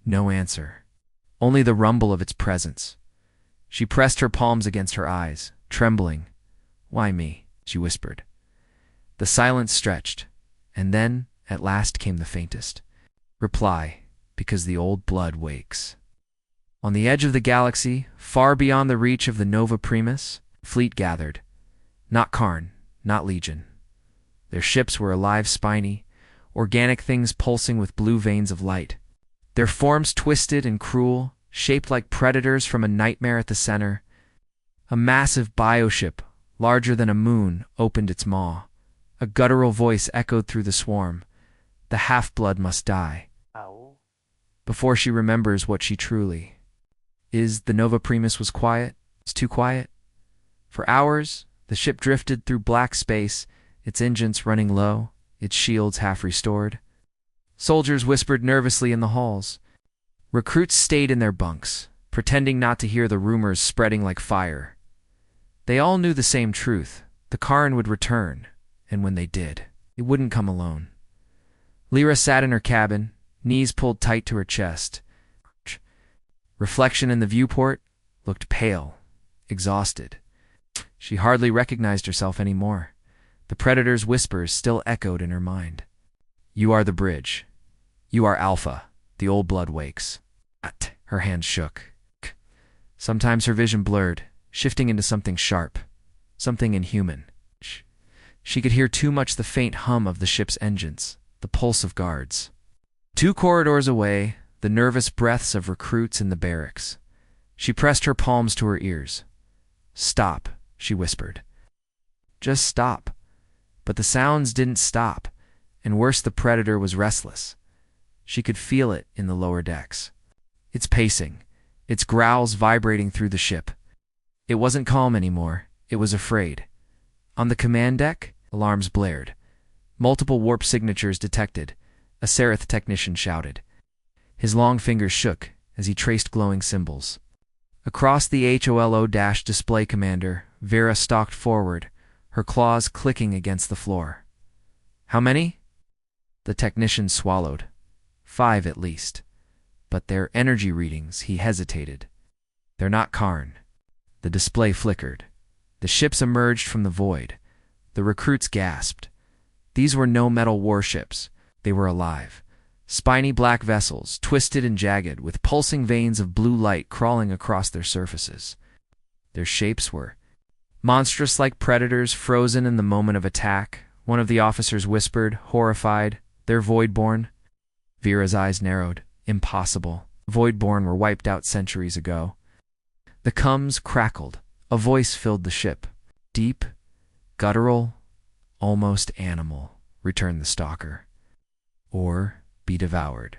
No answer. Only the rumble of its presence. She pressed her palms against her eyes, trembling. Why me? She whispered. The silence stretched, and then, at last, came the faintest reply, because the old blood wakes. On the edge of the galaxy, far beyond the reach of the Nova Primus, fleet gathered. Not Karn, not Legion. Their ships were alive, spiny, organic things pulsing with blue veins of light. Their forms twisted and cruel, shaped like predators from a nightmare at the center. A massive bioship, larger than a moon, opened its maw. A guttural voice echoed through the swarm. The half-blood must die. Ow. Before she remembers what she truly is. The Nova Primus was quiet. It's too quiet. For hours, the ship drifted through black space, its engines running low, its shields half restored. Soldiers whispered nervously in the halls. Recruits stayed in their bunks, pretending not to hear the rumors spreading like fire. They all knew the same truth. The Karn would return, and when they did, it wouldn't come alone. Lra sat in her cabin, knees pulled tight to her chest. Reflection in the viewport looked pale, exhausted. She hardly recognized herself anymore. The predator's whispers still echoed in her mind. You are the bridge. You are Alpha. The old blood wakes. Her hands shook. Sometimes her vision blurred, shifting into something sharp, something inhuman. She could hear too much the faint hum of the ship's engines, the pulse of guards. 2 corridors away, the nervous breaths of recruits in the barracks. She pressed her palms to her ears. Stop, she whispered. Just stop. But the sounds didn't stop, and worse, the predator was restless. She could feel it in the lower decks. Its pacing, its growls vibrating through the ship. It wasn't calm anymore, it was afraid. On the command deck, alarms blared. Multiple warp signatures detected. A Seraph technician shouted. His long fingers shook as he traced glowing symbols. Across the HOLO-display commander, Vera stalked forward, her claws clicking against the floor. How many? The technician swallowed. 5 at least. But their energy readings, he hesitated. They're not Karn. The display flickered. The ships emerged from the void. The recruits gasped. These were no metal warships. They were alive. Spiny black vessels, twisted and jagged, with pulsing veins of blue light crawling across their surfaces. Their shapes were monstrous, like predators frozen in the moment of attack. One of the officers whispered, horrified, "They're voidborn." Vera's eyes narrowed. Impossible. Voidborn were wiped out centuries ago. The cums crackled. A voice filled the ship. Deep, guttural, almost animal, returned the stalker. Or be devoured.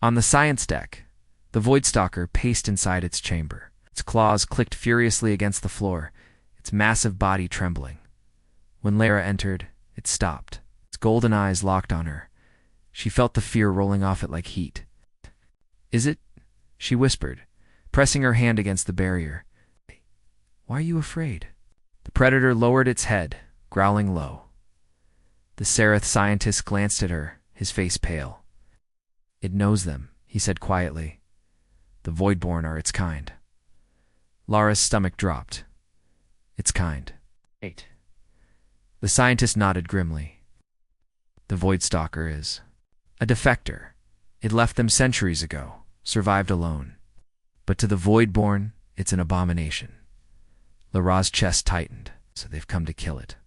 On the science deck, the voidstalker paced inside its chamber. Its claws clicked furiously against the floor, its massive body trembling. When Lra entered, it stopped. Its golden eyes locked on her. She felt the fear rolling off it like heat. "Is it?" she whispered, pressing her hand against the barrier. "Why are you afraid?" The predator lowered its head, growling low. The Seraph scientist glanced at her, his face pale. "It knows them," he said quietly. "The voidborn are its kind." Lara's stomach dropped. "Its kind." 8. The scientist nodded grimly. "The voidstalker is a defector. It left them centuries ago, survived alone. But to the voidborn, it's an abomination." Lra's chest tightened. "So they've come to kill it."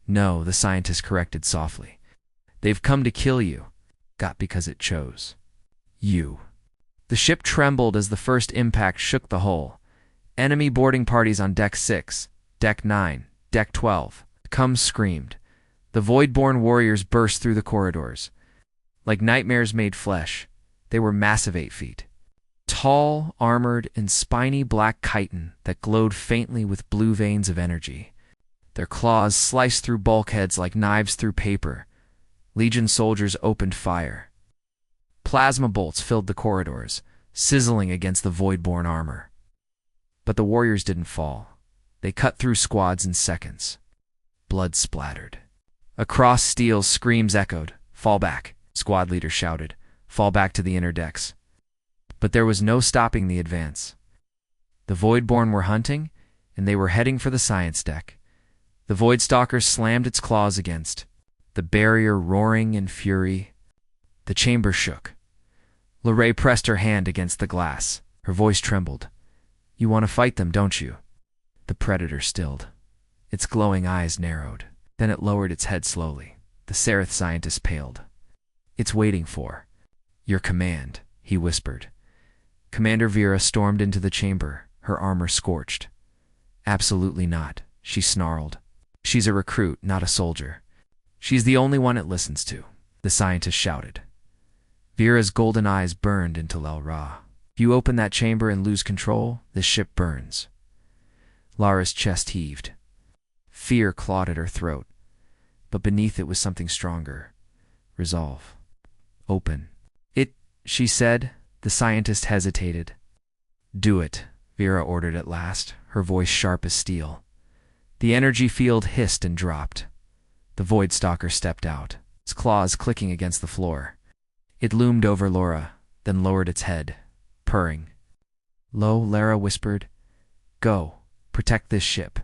"No," the scientist corrected softly. "They've come to kill you. Got because it chose you." The ship trembled as the first impact shook the hull. Enemy boarding parties on Deck 6, Deck 9, Deck 12. Cums screamed. The voidborn warriors burst through the corridors. Like nightmares made flesh, they were massive 8 feet. Tall, armored, and spiny black chitin that glowed faintly with blue veins of energy. Their claws sliced through bulkheads like knives through paper. Legion soldiers opened fire. Plasma bolts filled the corridors, sizzling against the voidborn armor. But the warriors didn't fall. They cut through squads in seconds. Blood splattered. Across steel, screams echoed. "Fall back," squad leader shouted. "Fall back to the inner decks." But there was no stopping the advance. The voidborn were hunting, and they were heading for the science deck. The voidstalker slammed its claws against the barrier, roaring in fury. The chamber shook. Lra pressed her hand against the glass. Her voice trembled. "You want to fight them, don't you?" The predator stilled. Its glowing eyes narrowed. Then it lowered its head slowly. The Seraph scientist paled. "It's waiting for your command," he whispered. Commander Vera stormed into the chamber, her armor scorched. "Absolutely not," she snarled. "She's a recruit, not a soldier. She's the only one it listens to," the scientist shouted. Vera's golden eyes burned into Lra. "If you open that chamber and lose control, this ship burns." Lara's chest heaved. Fear clawed at her throat, but beneath it was something stronger. Resolve. "Open it," she said. The scientist hesitated. "Do it," Vera ordered at last, her voice sharp as steel. The energy field hissed and dropped. The voidstalker stepped out, its claws clicking against the floor. It loomed over Lra, then lowered its head, purring. Low, Lra whispered, "Go, protect this ship."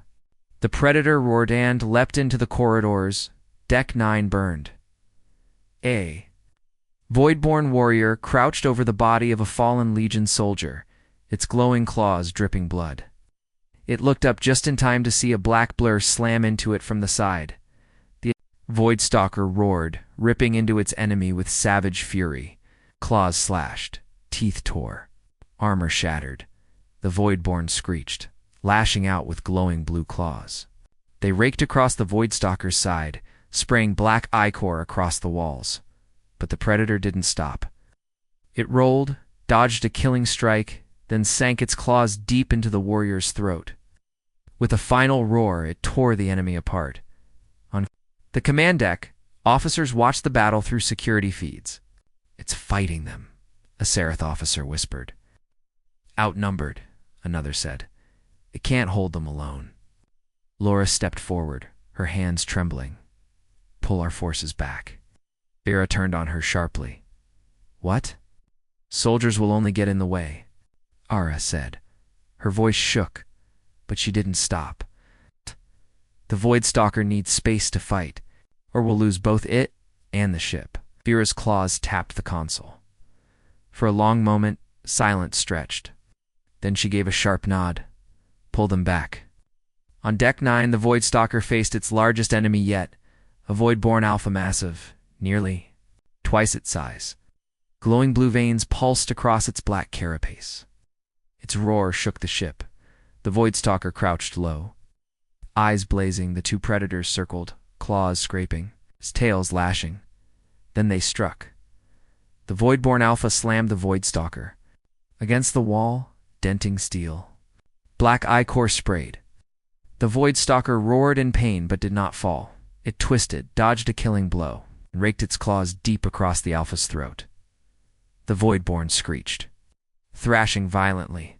The predator roared and leapt into the corridors. Deck 9 burned. A voidborn warrior crouched over the body of a fallen Legion soldier, its glowing claws dripping blood. It looked up just in time to see a black blur slam into it from the side. The voidstalker roared, ripping into its enemy with savage fury. Claws slashed, teeth tore, armor shattered. The voidborn screeched, lashing out with glowing blue claws. They raked across the voidstalker's side, spraying black ichor across the walls. But the predator didn't stop. It rolled, dodged a killing strike, then sank its claws deep into the warrior's throat. With a final roar, it tore the enemy apart. On the command deck, officers watched the battle through security feeds. "It's fighting them," a Seraph officer whispered. "Outnumbered," another said. "It can't hold them alone." Lra stepped forward, her hands trembling. Pull our forces back. Lra turned on her sharply. What? Soldiers will only get in the way, Lra said. Her voice shook, but she didn't stop. The voidstalker needs space to fight, or we'll lose both it and the ship. Lra's claws tapped the console. For a long moment, silence stretched. Then she gave a sharp nod. Pull them back. On Deck 9, the voidstalker faced its largest enemy yet, a voidborn alpha massive, nearly twice its size. Glowing blue veins pulsed across its black carapace. Its roar shook the ship. The voidstalker crouched low. Eyes blazing, the two predators circled, claws scraping, tails lashing. Then they struck. The voidborn alpha slammed the voidstalker against the wall, denting steel. Black ichor sprayed. The voidstalker roared in pain but did not fall. It twisted, dodged a killing blow, and raked its claws deep across the alpha's throat. The voidborn screeched, thrashing violently.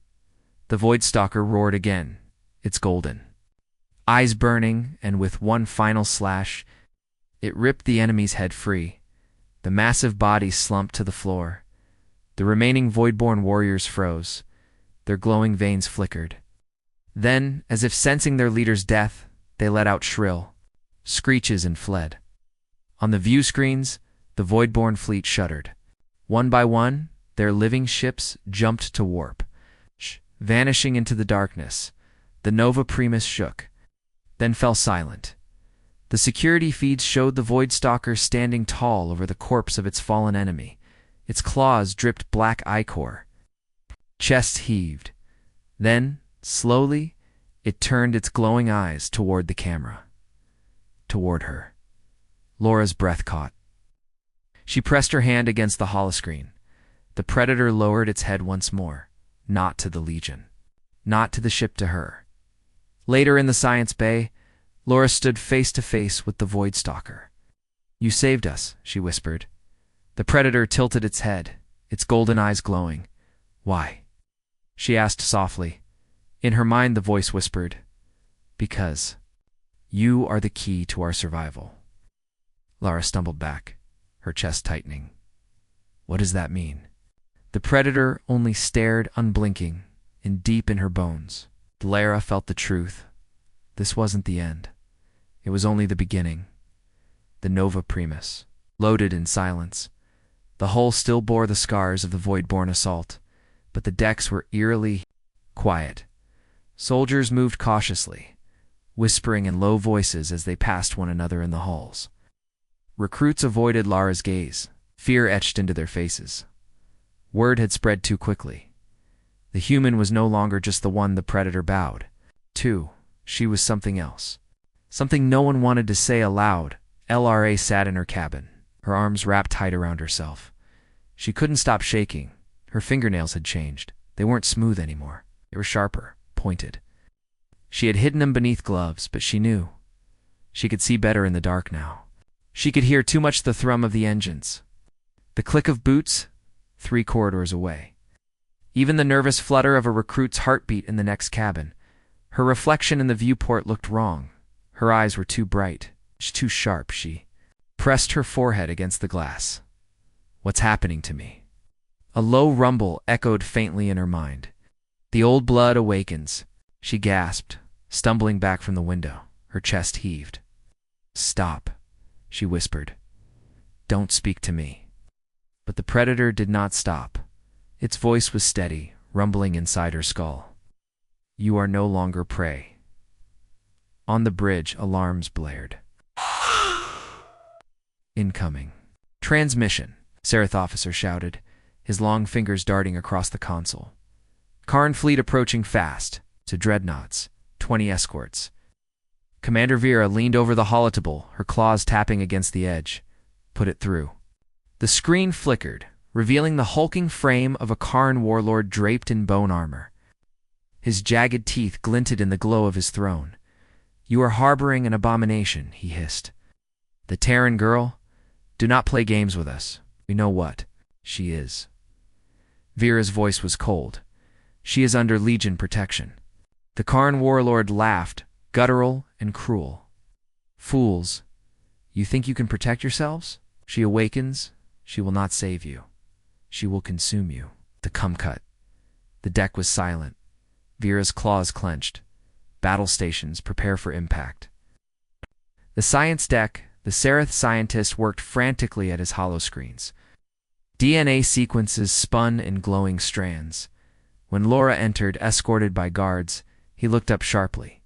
The voidstalker roared again, its golden eyes burning, and with one final slash, it ripped the enemy's head free. The massive body slumped to the floor. The remaining voidborn warriors froze. Their glowing veins flickered. Then, as if sensing their leader's death, they let out shrill screeches and fled. On the view screens, the voidborn fleet shuddered. One by one, their living ships jumped to warp, vanishing into the darkness. The Nova Primus shook, then fell silent. The security feeds showed the voidstalker standing tall over the corpse of its fallen enemy. Its claws dripped black ichor. Chest heaved. Then, slowly, it turned its glowing eyes toward the camera. Toward her. Lra's breath caught. She pressed her hand against the holoscreen. The predator lowered its head once more. Not to the Legion. Not to the ship, to her. Later in the science bay, Lra stood face to face with the voidstalker. You saved us, she whispered. The predator tilted its head, its golden eyes glowing. Why? She asked softly. In her mind the voice whispered, because you are the key to our survival. Lra stumbled back, her chest tightening. What does that mean? The predator only stared, unblinking, and deep in her bones. Lra felt the truth. This wasn't the end. It was only the beginning. The Nova Primus, loaded in silence. The hull still bore the scars of the voidborn assault, but the decks were eerily quiet. Soldiers moved cautiously, whispering in low voices as they passed one another in the halls. Recruits avoided Lra's gaze, fear etched into their faces. Word had spread too quickly. The human was no longer just the one the predator bowed to. She was something else. Something no one wanted to say aloud. Lra sat in her cabin, her arms wrapped tight around herself. She couldn't stop shaking. Her fingernails had changed. They weren't smooth anymore. They were sharper, pointed. She had hidden them beneath gloves, but she knew. She could see better in the dark now. She could hear too much the thrum of the engines. The click of boots, 3 corridors away. Even the nervous flutter of a recruit's heartbeat in the next cabin. Her reflection in the viewport looked wrong. Her eyes were too bright, too sharp. She pressed her forehead against the glass. What's happening to me? A low rumble echoed faintly in her mind. The old blood awakens. She gasped, stumbling back from the window. Her chest heaved. Stop, she whispered. Don't speak to me. But the predator did not stop. Its voice was steady, rumbling inside her skull. You are no longer prey. On the bridge, alarms blared. Incoming. Transmission, Seraph officer shouted, his long fingers darting across the console. Karn fleet approaching fast, to dreadnoughts, 20 escorts. Commander Vera leaned over the holotable, her claws tapping against the edge. Put it through. The screen flickered, revealing the hulking frame of a Karn warlord draped in bone armor. His jagged teeth glinted in the glow of his throne. You are harboring an abomination, he hissed. The Terran girl? Do not play games with us. We know what she is. Vera's voice was cold. She is under Legion protection. The Karn warlord laughed, guttural and cruel. Fools, you think you can protect yourselves? She awakens, she will not save you. She will consume you. The cum cut. The deck was silent. Vera's claws clenched. Battle stations prepare for impact. The science deck, the Seraph scientist worked frantically at his holoscreens. DNA sequences spun in glowing strands. When Lra entered, escorted by guards, he looked up sharply.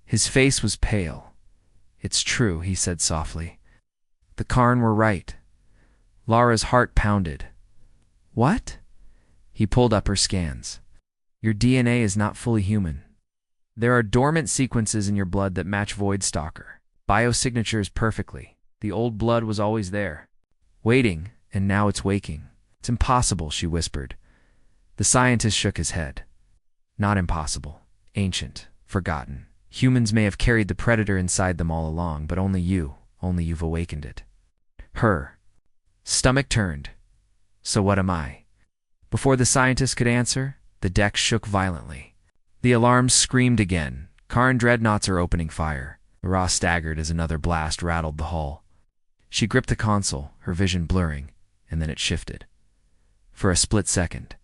His face was pale. "It's true," he said softly. "The Karn were right." Lara's heart pounded. "What?" He pulled up her scans. "Your DNA is not fully human. There are dormant sequences in your blood that match voidstalker. Biosignatures perfectly. The old blood was always there, waiting, and now it's waking." "It's impossible," she whispered. The scientist shook his head. "Not impossible. Ancient. Forgotten. Humans may have carried the predator inside them all along, but only you've awakened it." Her stomach turned. "So what am I?" Before the scientist could answer, the deck shook violently. The alarms screamed again. Karn dreadnoughts are opening fire. Lra staggered as another blast rattled the hull. She gripped the console, her vision blurring, and then it shifted. For a split second,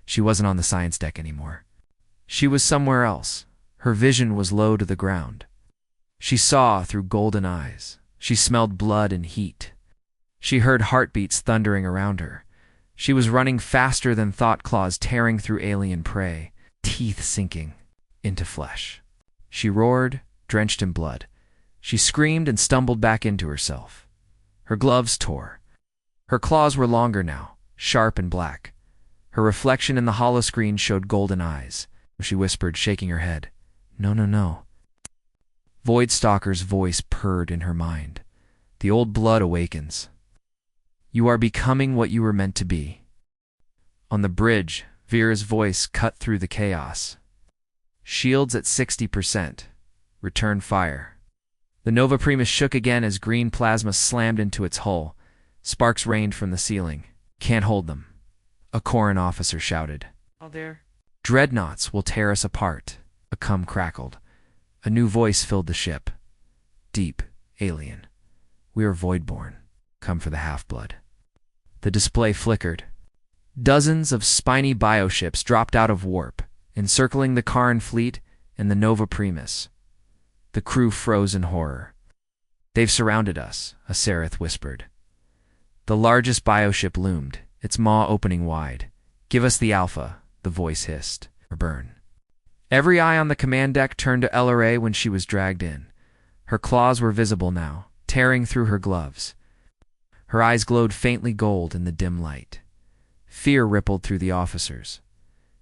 she wasn't on the science deck anymore. She was somewhere else. Her vision was low to the ground. She saw through golden eyes. She smelled blood and heat. She heard heartbeats thundering around her. She was running faster than thought claws tearing through alien prey, teeth sinking into flesh. She roared, drenched in blood. She screamed and stumbled back into herself. Her gloves tore. Her claws were longer now, sharp and black. Her reflection in the holoscreen showed golden eyes. She whispered, shaking her head. "No, no, no." Voidstalker's voice purred in her mind. "The old blood awakens. You are becoming what you were meant to be." On the bridge, Vera's voice cut through the chaos. "Shields at 60%. Return fire." The Nova Primus shook again as green plasma slammed into its hull. Sparks rained from the ceiling. "Can't hold them," a Karn officer shouted. "Out there." "Dreadnoughts will tear us apart," a cum crackled. A new voice filled the ship. Deep, alien. "We are voidborn. Come for the half-blood." The display flickered. Dozens of spiny bioships dropped out of warp, encircling the Karn fleet and the Nova Primus. The crew froze in horror. "They've surrounded us," a Seraph whispered. The largest bioship loomed, its maw opening wide. "Give us the Alpha," the voice hissed, "or burn." Every eye on the command deck turned to Lra when she was dragged in. Her claws were visible now, tearing through her gloves. Her eyes glowed faintly gold in the dim light. Fear rippled through the officers.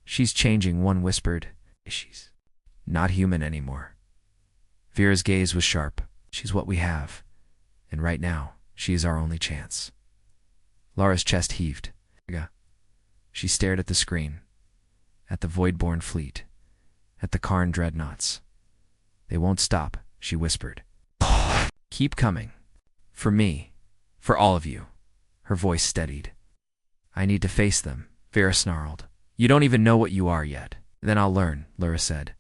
"She's changing," one whispered. "She's not human anymore." Vera's gaze was sharp. "She's what we have. And right now, she is our only chance." Lara's chest heaved. She stared at the screen, at the voidborn fleet, at the Karn dreadnoughts. "They won't stop," she whispered. "Keep coming. For me. For all of you." Her voice steadied. "I need to face them," Vera snarled. "You don't even know what you are yet." "Then I'll learn," Lra said.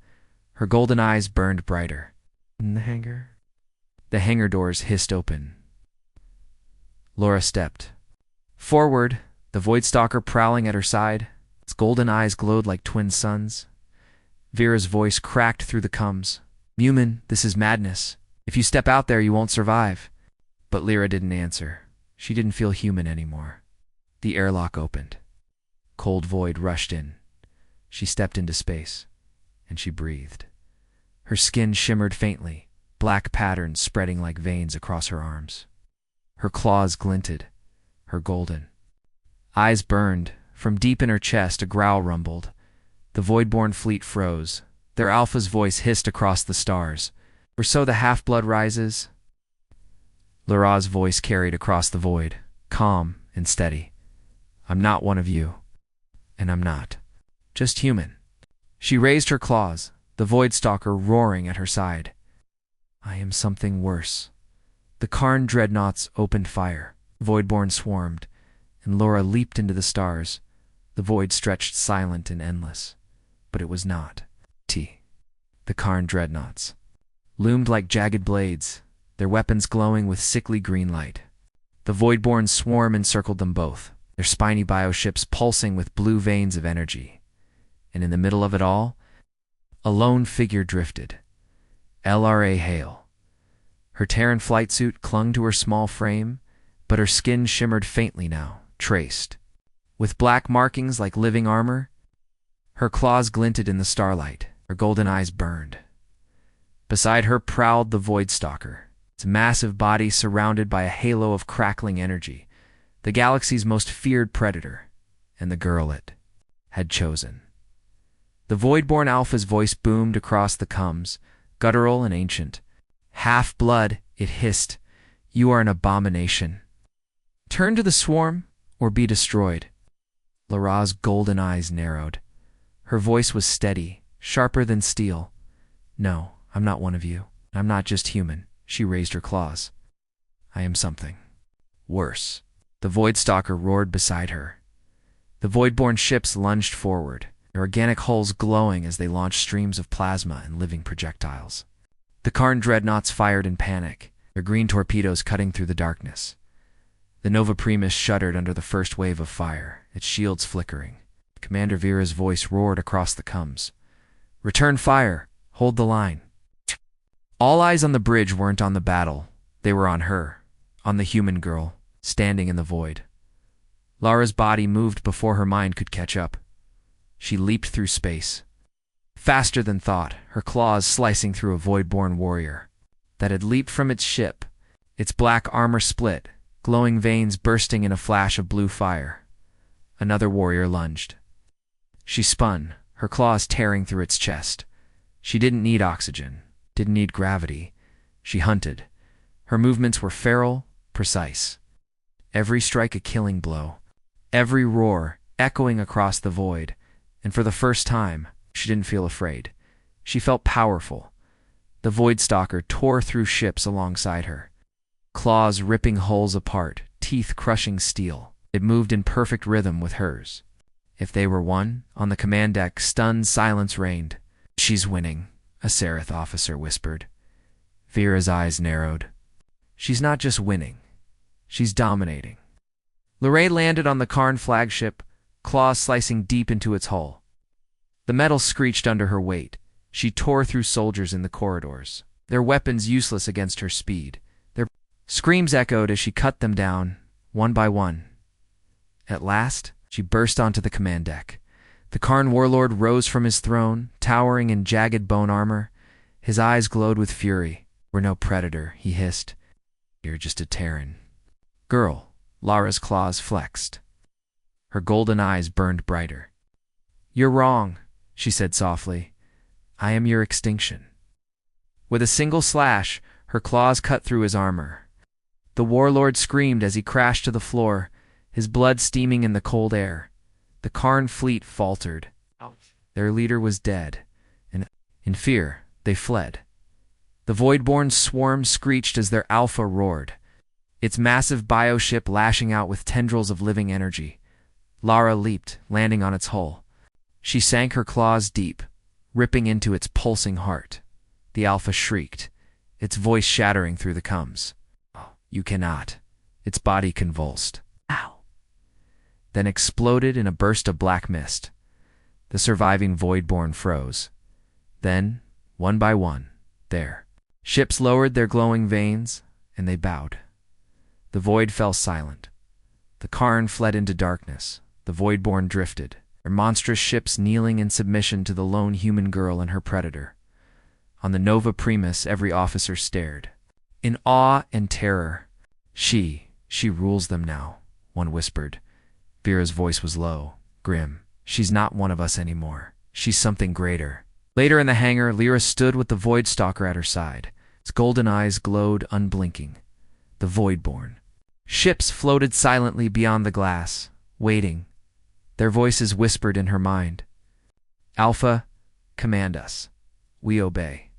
Her golden eyes burned brighter. "In the hangar?" The hangar doors hissed open. Lra stepped forward, the voidstalker prowling at her side. Its golden eyes glowed like twin suns. Vera's voice cracked through the cums. "Human, this is madness. If you step out there, you won't survive." But Lra didn't answer. She didn't feel human anymore. The airlock opened. Cold void rushed in. She stepped into space, and she breathed. Her skin shimmered faintly, black patterns spreading like veins across her arms. Her claws glinted, her golden eyes burned. From deep in her chest, a growl rumbled. The voidborn fleet froze. Their Alpha's voice hissed across the stars. "Or so the half-blood rises." Lra's voice carried across the void, calm and steady. "I'm not one of you. And I'm not. Just human." She raised her claws, the voidstalker roaring at her side. "I am something worse." The Karn dreadnoughts opened fire. Voidborn swarmed, and Lra leaped into the stars. The void stretched silent and endless. But it was not. The Karn dreadnoughts. loomed like jagged blades, their weapons glowing with sickly green light. The voidborn swarm encircled them both, their spiny bioships pulsing with blue veins of energy. And in the middle of it all, a lone figure drifted. Lra Hail. Her Terran flight suit clung to her small frame, but her skin shimmered faintly now, traced. With black markings like living armor, her claws glinted in the starlight, her golden eyes burned. Beside her prowled the voidstalker, its massive body surrounded by a halo of crackling energy, the galaxy's most feared predator, and the girl it had chosen. The voidborn alpha's voice boomed across the comms, guttural and ancient. "Half-blood," it hissed. "You are an abomination. Turn to the swarm, or be destroyed." Lra's golden eyes narrowed. Her voice was steady, sharper than steel. "No, I'm not one of you. I'm not just human." She raised her claws. "I am something worse." The voidstalker roared beside her. The voidborn ships lunged forward, their organic hulls glowing as they launched streams of plasma and living projectiles. The Karn dreadnoughts fired in panic, their green torpedoes cutting through the darkness. The Nova Primus shuddered under the first wave of fire, its shields flickering. Commander Vera's voice roared across the comms. "Return fire! Hold the line!" All eyes on the bridge weren't on the battle. They were on her, on the human girl, standing in the void. Lara's body moved before her mind could catch up. She leaped through space. Faster than thought, her claws slicing through a voidborn warrior that had leaped from its ship, its black armor split, glowing veins bursting in a flash of blue fire. Another warrior lunged. She spun, her claws tearing through its chest. She didn't need oxygen, didn't need gravity. She hunted. Her movements were feral, precise. Every strike a killing blow, every roar echoing across the void, and for the first time, she didn't feel afraid. She felt powerful. The voidstalker tore through ships alongside her, claws ripping hulls apart, teeth crushing steel. It moved in perfect rhythm with hers. If they were one, on the command deck, stunned silence reigned. "She's winning," a Seraph officer whispered. Vera's eyes narrowed. "She's not just winning. She's dominating." Lra landed on the Karn flagship, claws slicing deep into its hull. The metal screeched under her weight. She tore through soldiers in the corridors, their weapons useless against her speed. Their screams echoed as she cut them down, one by one. At last, she burst onto the command deck. The Karn warlord rose from his throne, towering in jagged bone armor. His eyes glowed with fury. "We're no predator," he hissed. "You're just a Terran." "Girl," Lara's claws flexed. Her golden eyes burned brighter. "You're wrong," she said softly. "I am your extinction." With a single slash, her claws cut through his armor. The warlord screamed as he crashed to the floor, his blood steaming in the cold air. The Karn fleet faltered. Their leader was dead, and in fear, they fled. The voidborn swarm screeched as their alpha roared, its massive bioship lashing out with tendrils of living energy. Lara leaped, landing on its hull. She sank her claws deep, ripping into its pulsing heart. The alpha shrieked, its voice shattering through the comms. "Oh, you cannot." Its body convulsed. "Ow!" Then exploded in a burst of black mist. The surviving voidborn froze. Then, one by one, there. Ships lowered their glowing vanes, and they bowed. The void fell silent. The Karn fled into darkness. The voidborn drifted, their monstrous ships kneeling in submission to the lone human girl and her predator. On the Nova Primus, every officer stared, in awe and terror. She rules them now," one whispered. Vera's voice was low, grim. "She's not one of us anymore. She's something greater." Later in the hangar, Lra stood with the voidstalker at her side. Its golden eyes glowed unblinking. The voidborn. Ships floated silently beyond the glass, waiting. Their voices whispered in her mind. "Alpha, command us. We obey."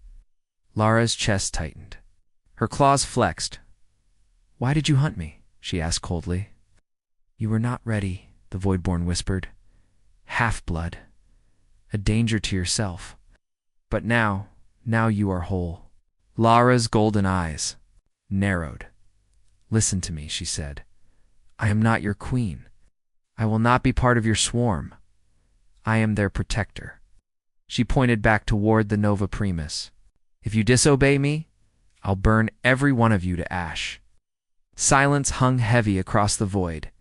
Lara's chest tightened. Her claws flexed. "Why did you hunt me?" she asked coldly. "You were not ready," the voidborn whispered. "Half-blood. A danger to yourself. But now you are whole." Lara's golden eyes narrowed. "Listen to me," she said. "I am not your queen. I will not be part of your swarm. I am their protector." She pointed back toward the Nova Primus. "If you disobey me, I'll burn every one of you to ash." Silence hung heavy across the void,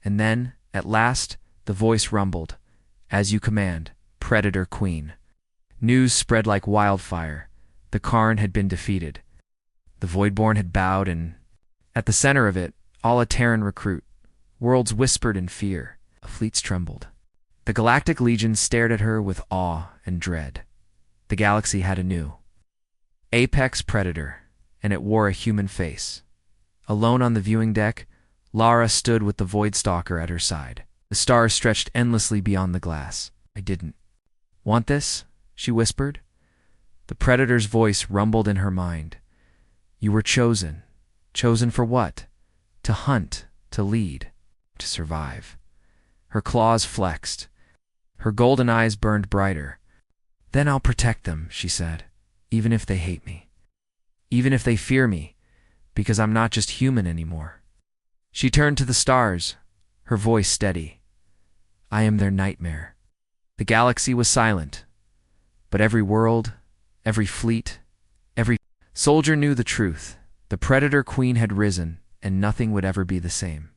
and then, at last, the voice rumbled. "As you command, Predator Queen." News spread like wildfire. The Karn had been defeated. The voidborn had bowed, and at the center of it, all a Terran recruit. Worlds whispered in fear. Fleets trembled. The Galactic Legion stared at her with awe and dread. The galaxy had a new apex predator, and it wore a human face. Alone on the viewing deck, Lara stood with the voidstalker at her side. The stars stretched endlessly beyond the glass. "I didn't want this," she whispered. The predator's voice rumbled in her mind. "You were chosen. Chosen for what? To hunt, to lead, to survive." Her claws flexed. Her golden eyes burned brighter. "Then I'll protect them," she said, "even if they hate me. Even if they fear me, because I'm not just human anymore." She turned to the stars, her voice steady. "I am their nightmare." The galaxy was silent, but every world, every fleet, every soldier knew the truth. The Predator Queen had risen, and nothing would ever be the same.